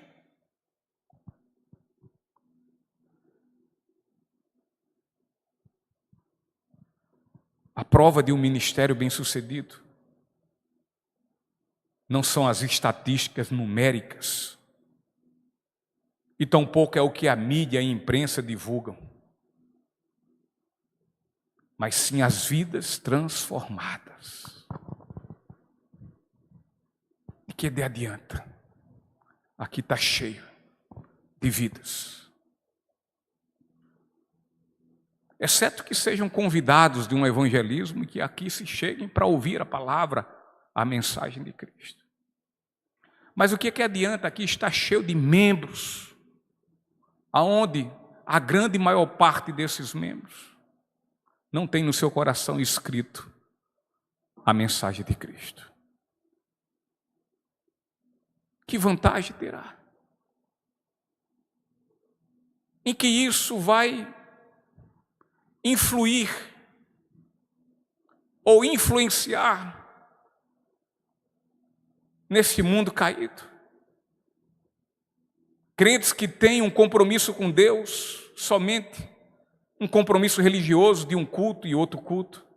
A prova de um ministério bem-sucedido não são as estatísticas numéricas, e tampouco é o que a mídia e a imprensa divulgam, mas sim as vidas transformadas. E que de adianta? Aqui está cheio de vidas. Exceto que sejam convidados de um evangelismo e que aqui se cheguem para ouvir a palavra, a mensagem de Cristo. Mas o que adianta? Aqui está cheio de membros, aonde a grande maior parte desses membros não tem no seu coração escrito a mensagem de Cristo. Que vantagem terá? Em que isso vai influir ou influenciar nesse mundo caído? Crentes que têm um compromisso com Deus, somente um compromisso religioso de um culto e outro culto,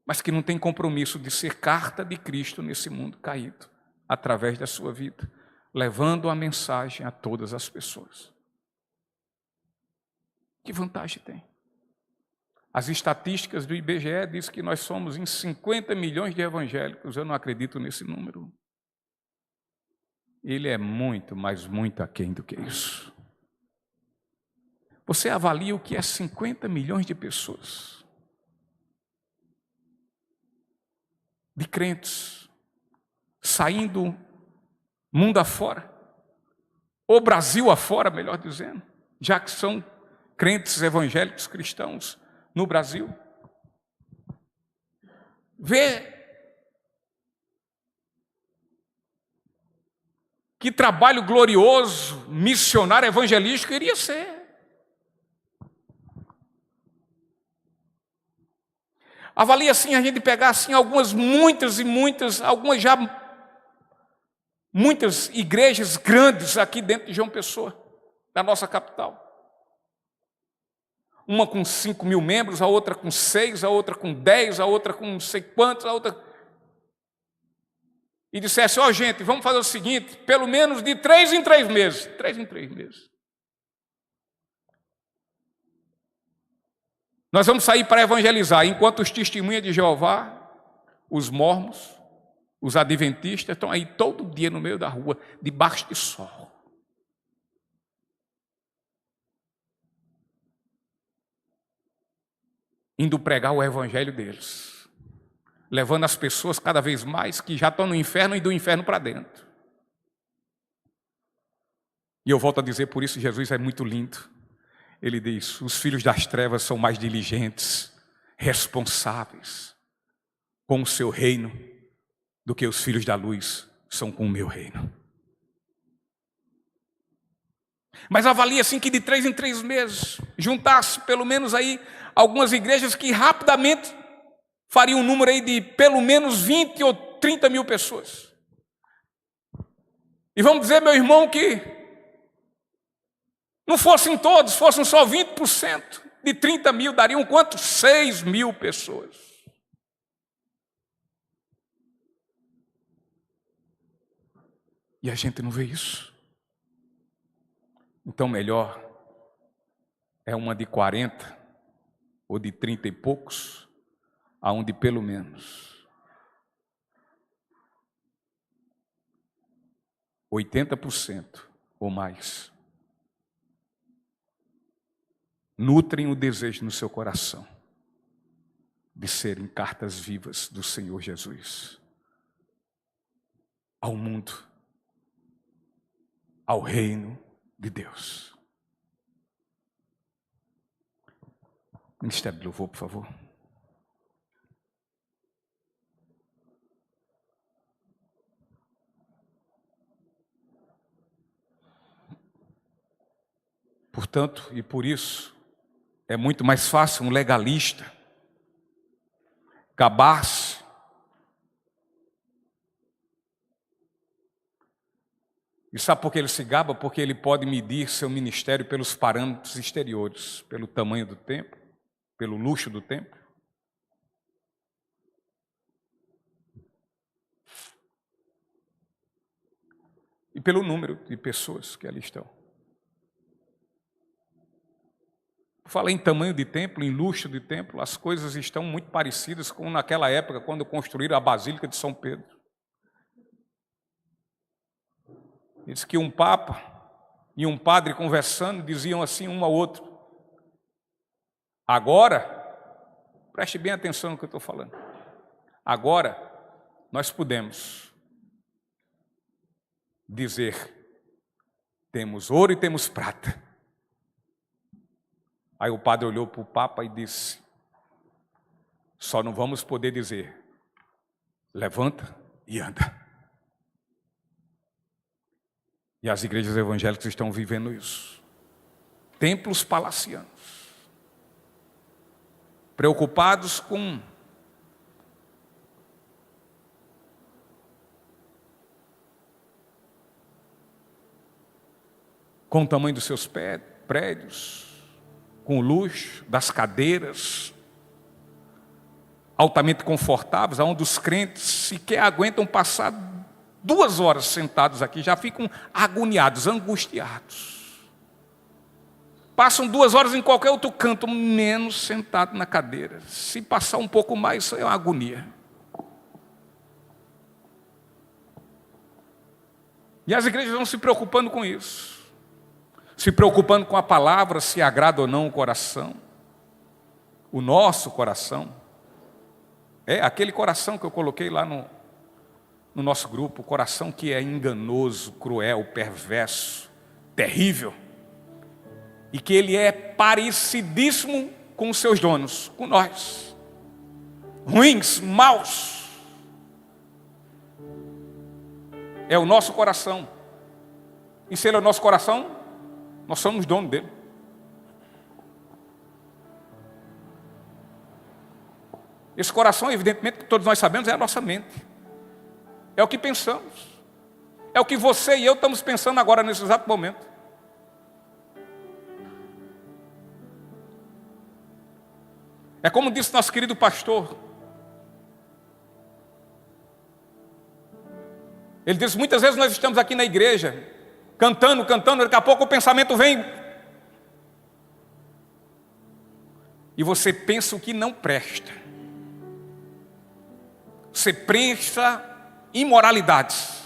mas que não tem compromisso de ser carta de Cristo nesse mundo caído, através da sua vida, levando a mensagem a todas as pessoas. Que vantagem tem? As estatísticas do IBGE dizem que nós somos em 50 milhões de evangélicos. Eu não acredito nesse número. Ele é muito, mas muito aquém do que isso. Você avalia o que é 50 milhões de pessoas, de crentes, saindo mundo afora, ou Brasil afora, melhor dizendo, já que são crentes evangélicos cristãos no Brasil. Vê que trabalho glorioso, missionário, evangelístico iria ser. Avalia assim, a gente pegar assim algumas muitas igrejas grandes aqui dentro de João Pessoa, da nossa capital. Uma com 5 mil membros, a outra com 6, a outra com 10, a outra com não sei quantos, a outra... E dissesse, gente, vamos fazer o seguinte, pelo menos de 3 em 3 meses. 3 em 3 meses. Nós vamos sair para evangelizar, enquanto os testemunhas de Jeová, os mormons, os adventistas, estão aí todo dia no meio da rua, debaixo de sol. Indo pregar o evangelho deles, levando as pessoas cada vez mais que já estão no inferno e do inferno para dentro. E eu volto a dizer, por isso Jesus é muito lindo. Ele diz, os filhos das trevas são mais diligentes, responsáveis com o seu reino do que os filhos da luz são com o meu reino. Mas avalia assim que de 3 em 3 meses, juntasse pelo menos aí algumas igrejas que rapidamente fariam um número aí de pelo menos 20 ou 30 mil pessoas. E vamos dizer, meu irmão, que Não fossem todos, fossem só 20%. De 30 mil dariam quanto? 6 mil pessoas. E a gente não vê isso. Então melhor é uma de 40 ou de 30 e poucos, a um de pelo menos 80% ou mais nutrem o desejo no seu coração de serem cartas vivas do Senhor Jesus ao mundo, ao reino de Deus. Ministério do Louvor, por favor. Portanto, e por isso, é muito mais fácil um legalista gabar-se e sabe por que ele se gaba? Porque ele pode medir seu ministério pelos parâmetros exteriores, pelo tamanho do templo, pelo luxo do templo. E pelo número de pessoas que ali estão. Fala em tamanho de templo, em luxo de templo, as coisas estão muito parecidas com naquela época, quando construíram a Basílica de São Pedro. Diz que um papa e um padre conversando diziam assim um ao outro: agora, preste bem atenção no que eu estou falando, agora nós podemos dizer: temos ouro e temos prata. Aí o padre olhou para o papa e disse: só não vamos poder dizer, levanta e anda. E as igrejas evangélicas estão vivendo isso. Templos palacianos, preocupados com o tamanho dos seus prédios, com o luxo das cadeiras, altamente confortáveis, onde os crentes sequer aguentam passar 2 horas sentados aqui, já ficam agoniados, angustiados. Passam 2 horas em qualquer outro canto, menos sentado na cadeira. Se passar um pouco mais, isso é uma agonia. E as igrejas vão se preocupando com isso. Se preocupando com a palavra, se agrada ou não o coração. O nosso coração. É aquele coração que eu coloquei lá no nosso grupo. O coração que é enganoso, cruel, perverso, terrível. E que ele é parecidíssimo com os seus donos, com nós. Ruins, maus. É o nosso coração. E se ele é o nosso coração, nós somos donos dele. Esse coração, evidentemente, que todos nós sabemos, é a nossa mente. É o que pensamos. É o que você e eu estamos pensando agora, nesse exato momento. É como disse nosso querido pastor. Ele disse: muitas vezes nós estamos aqui na igreja, cantando, daqui a pouco o pensamento vem. E você pensa o que não presta. Você pensa imoralidades.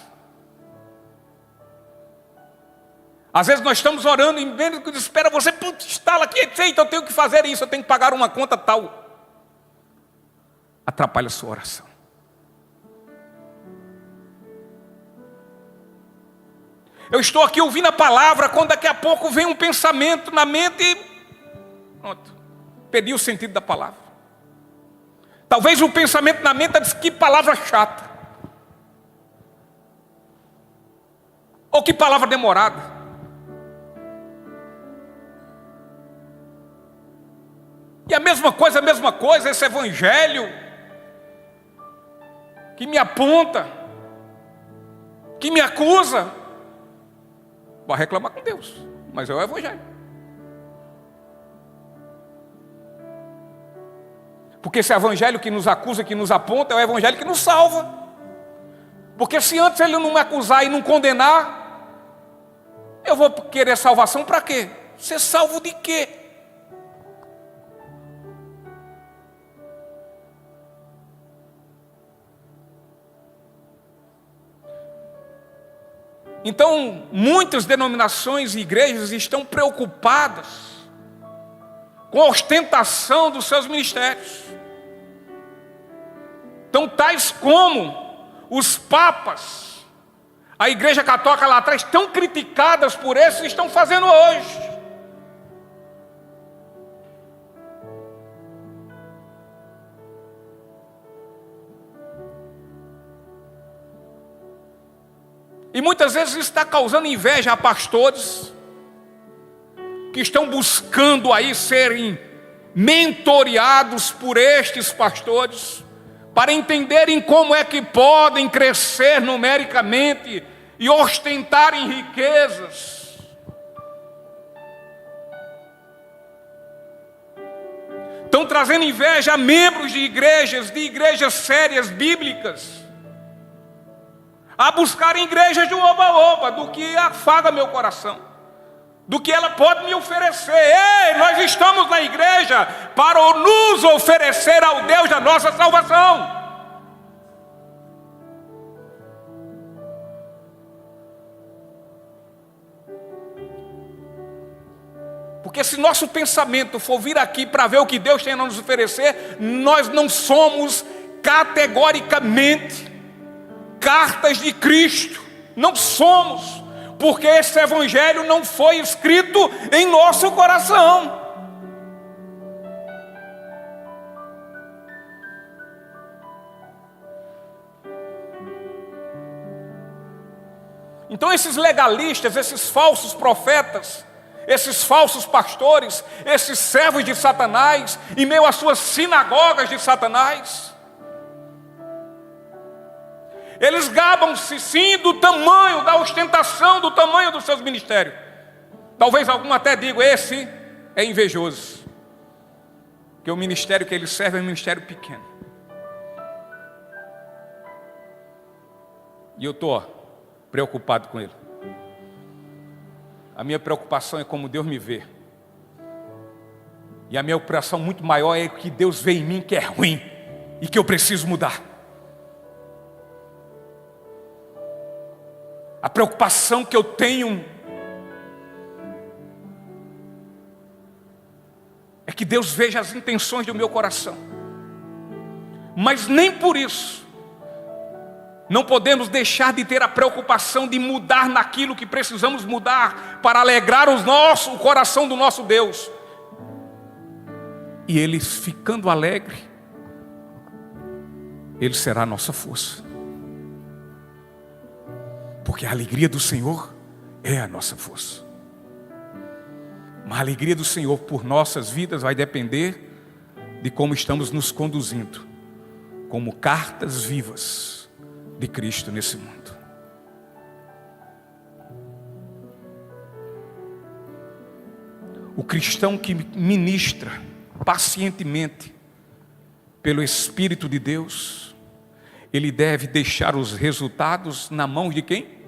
Às vezes nós estamos orando e meio que desespera, você instala aqui, eita, eu tenho que fazer isso, eu tenho que pagar uma conta tal. Atrapalha a sua oração. Eu estou aqui ouvindo a palavra, quando daqui a pouco vem um pensamento na mente e pronto, perdi o sentido da palavra. Talvez o pensamento na mente diz: que palavra chata. Ou que palavra demorada. E a mesma coisa, esse evangelho que me aponta, que me acusa, vai reclamar com Deus, mas é o evangelho. Porque esse evangelho que nos acusa, que nos aponta, é o evangelho que nos salva. Porque se antes ele não me acusar e não condenar, eu vou querer salvação para quê? Ser salvo de quê? Então, muitas denominações e igrejas estão preocupadas com a ostentação dos seus ministérios. Então, tais como os papas, a igreja católica lá atrás, tão criticadas por isso, estão fazendo hoje. E muitas vezes isso está causando inveja a pastores que estão buscando aí serem mentoreados por estes pastores, para entenderem como é que podem crescer numericamente e ostentarem riquezas. Estão trazendo inveja a membros de igrejas sérias, bíblicas, a buscarem igrejas de oba-oba, do que afaga meu coração, do que ela pode me oferecer. Ei, nós estamos na igreja para nos oferecer ao Deus da nossa salvação. Porque se nosso pensamento for vir aqui para ver o que Deus tem a nos oferecer, nós não somos categoricamente cartas de Cristo. Não somos, porque esse evangelho não foi escrito em nosso coração. Então esses legalistas, esses falsos profetas, esses falsos pastores, esses servos de Satanás, em meio às suas sinagogas de Satanás, eles gabam-se sim do tamanho, da ostentação, do tamanho dos seus ministérios. Talvez algum até diga, esse é invejoso, que o ministério que ele serve é um ministério pequeno. E eu estou preocupado com ele. A minha preocupação é como Deus me vê. E a minha preocupação muito maior é que Deus vê em mim que é ruim e que eu preciso mudar. A preocupação que eu tenho é que Deus veja as intenções do meu coração. Mas nem por isso não podemos deixar de ter a preocupação de mudar naquilo que precisamos mudar para alegrar o coração do nosso Deus. E Ele ficando alegre, Ele será a nossa força. Porque a alegria do Senhor é a nossa força. Mas a alegria do Senhor por nossas vidas vai depender de como estamos nos conduzindo, como cartas vivas de Cristo nesse mundo. O cristão que ministra pacientemente pelo Espírito de Deus, ele deve deixar os resultados na mão de quem?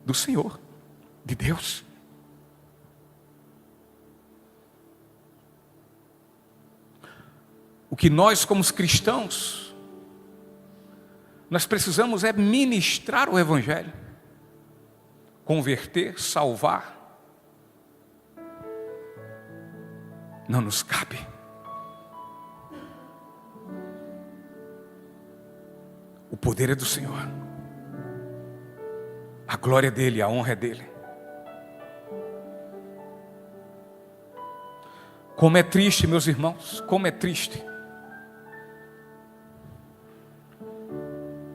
Do Senhor, de Deus. O que nós como cristãos, nós precisamos é ministrar o Evangelho, converter, salvar. Não nos cabe. O poder é do Senhor. A glória dele, a honra é dele. Como é triste, meus irmãos, como é triste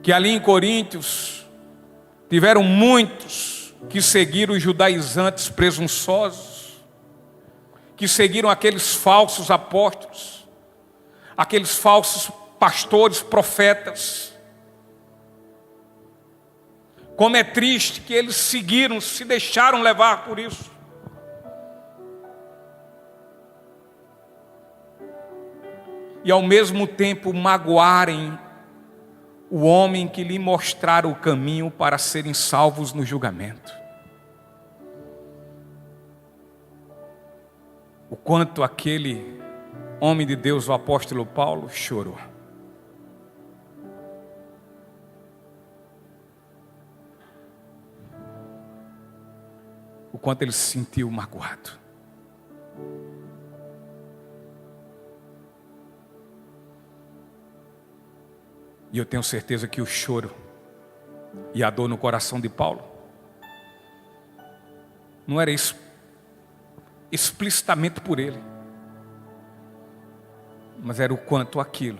que ali em Coríntios tiveram muitos que seguiram os judaizantes presunçosos, que seguiram aqueles falsos apóstolos, aqueles falsos pastores, profetas. Como é triste que eles seguiram, se deixaram levar por isso. e ao mesmo tempo magoarem o homem que lhe mostrara o caminho para serem salvos no julgamento. O quanto aquele homem de Deus, o apóstolo Paulo, chorou. O quanto ele se sentiu magoado. E eu tenho certeza que o choro e a dor no coração de Paulo não era explicitamente por ele, mas era o quanto aquilo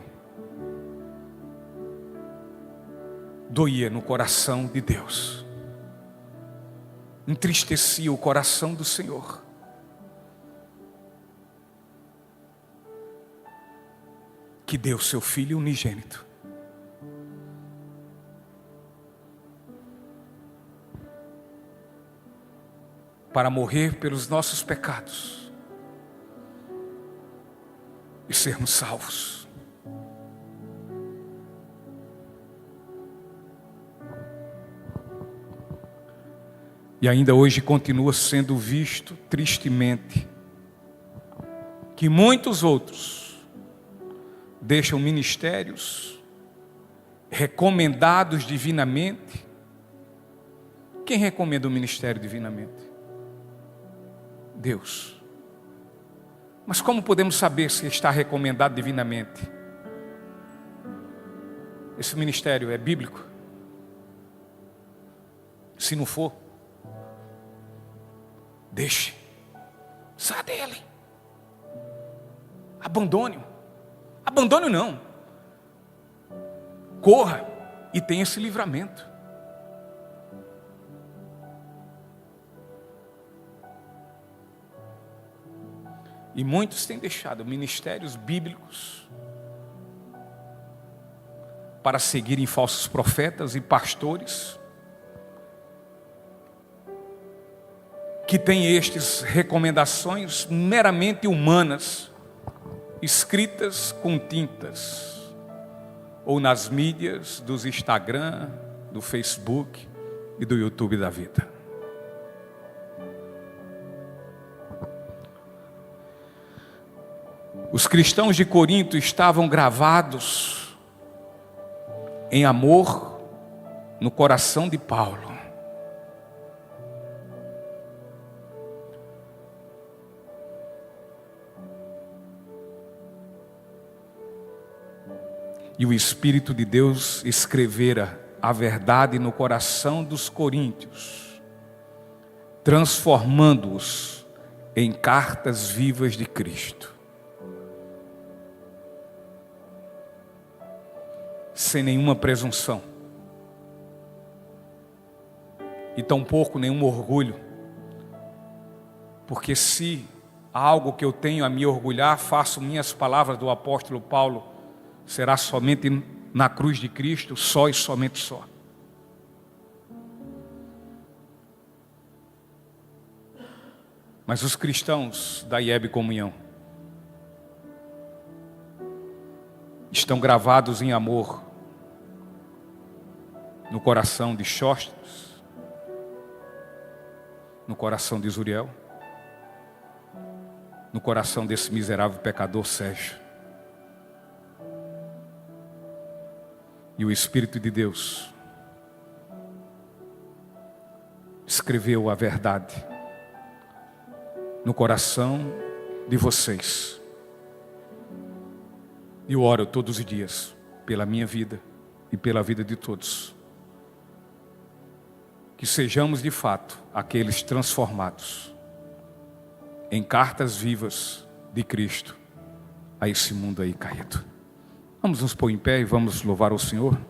doía no coração de Deus, entristecia o coração do Senhor. Que deu seu Filho unigênito para morrer pelos nossos pecados e sermos salvos. E ainda hoje continua sendo visto tristemente que muitos outros deixam ministérios recomendados divinamente. Quem recomenda o ministério divinamente? Deus. Mas como podemos saber se está recomendado divinamente? Esse ministério é bíblico? Se não for, deixe. Saia dele. Abandone-o. Abandone-o não. Corra e tenha esse livramento. E muitos têm deixado ministérios bíblicos para seguirem falsos profetas e pastores que têm estas recomendações meramente humanas, escritas com tintas, ou nas mídias dos Instagram, do Facebook e do YouTube da vida. Os cristãos de Corinto estavam gravados em amor no coração de Paulo. E o Espírito de Deus escrevera a verdade no coração dos coríntios, transformando-os em cartas vivas de Cristo. Sem nenhuma presunção, e tampouco nenhum orgulho, porque se há algo que eu tenho a me orgulhar, faço minhas palavras do apóstolo Paulo, será somente na cruz de Cristo, só e somente só. Mas os cristãos da IEB Comunhão estão gravados em amor no coração de Sóstenes, no coração de Zuriel, no coração desse miserável pecador Sérgio. E o Espírito de Deus escreveu a verdade no coração de vocês. E eu oro todos os dias pela minha vida e pela vida de todos, que sejamos de fato aqueles transformados em cartas vivas de Cristo a esse mundo aí caído. Vamos nos pôr em pé e vamos louvar o Senhor.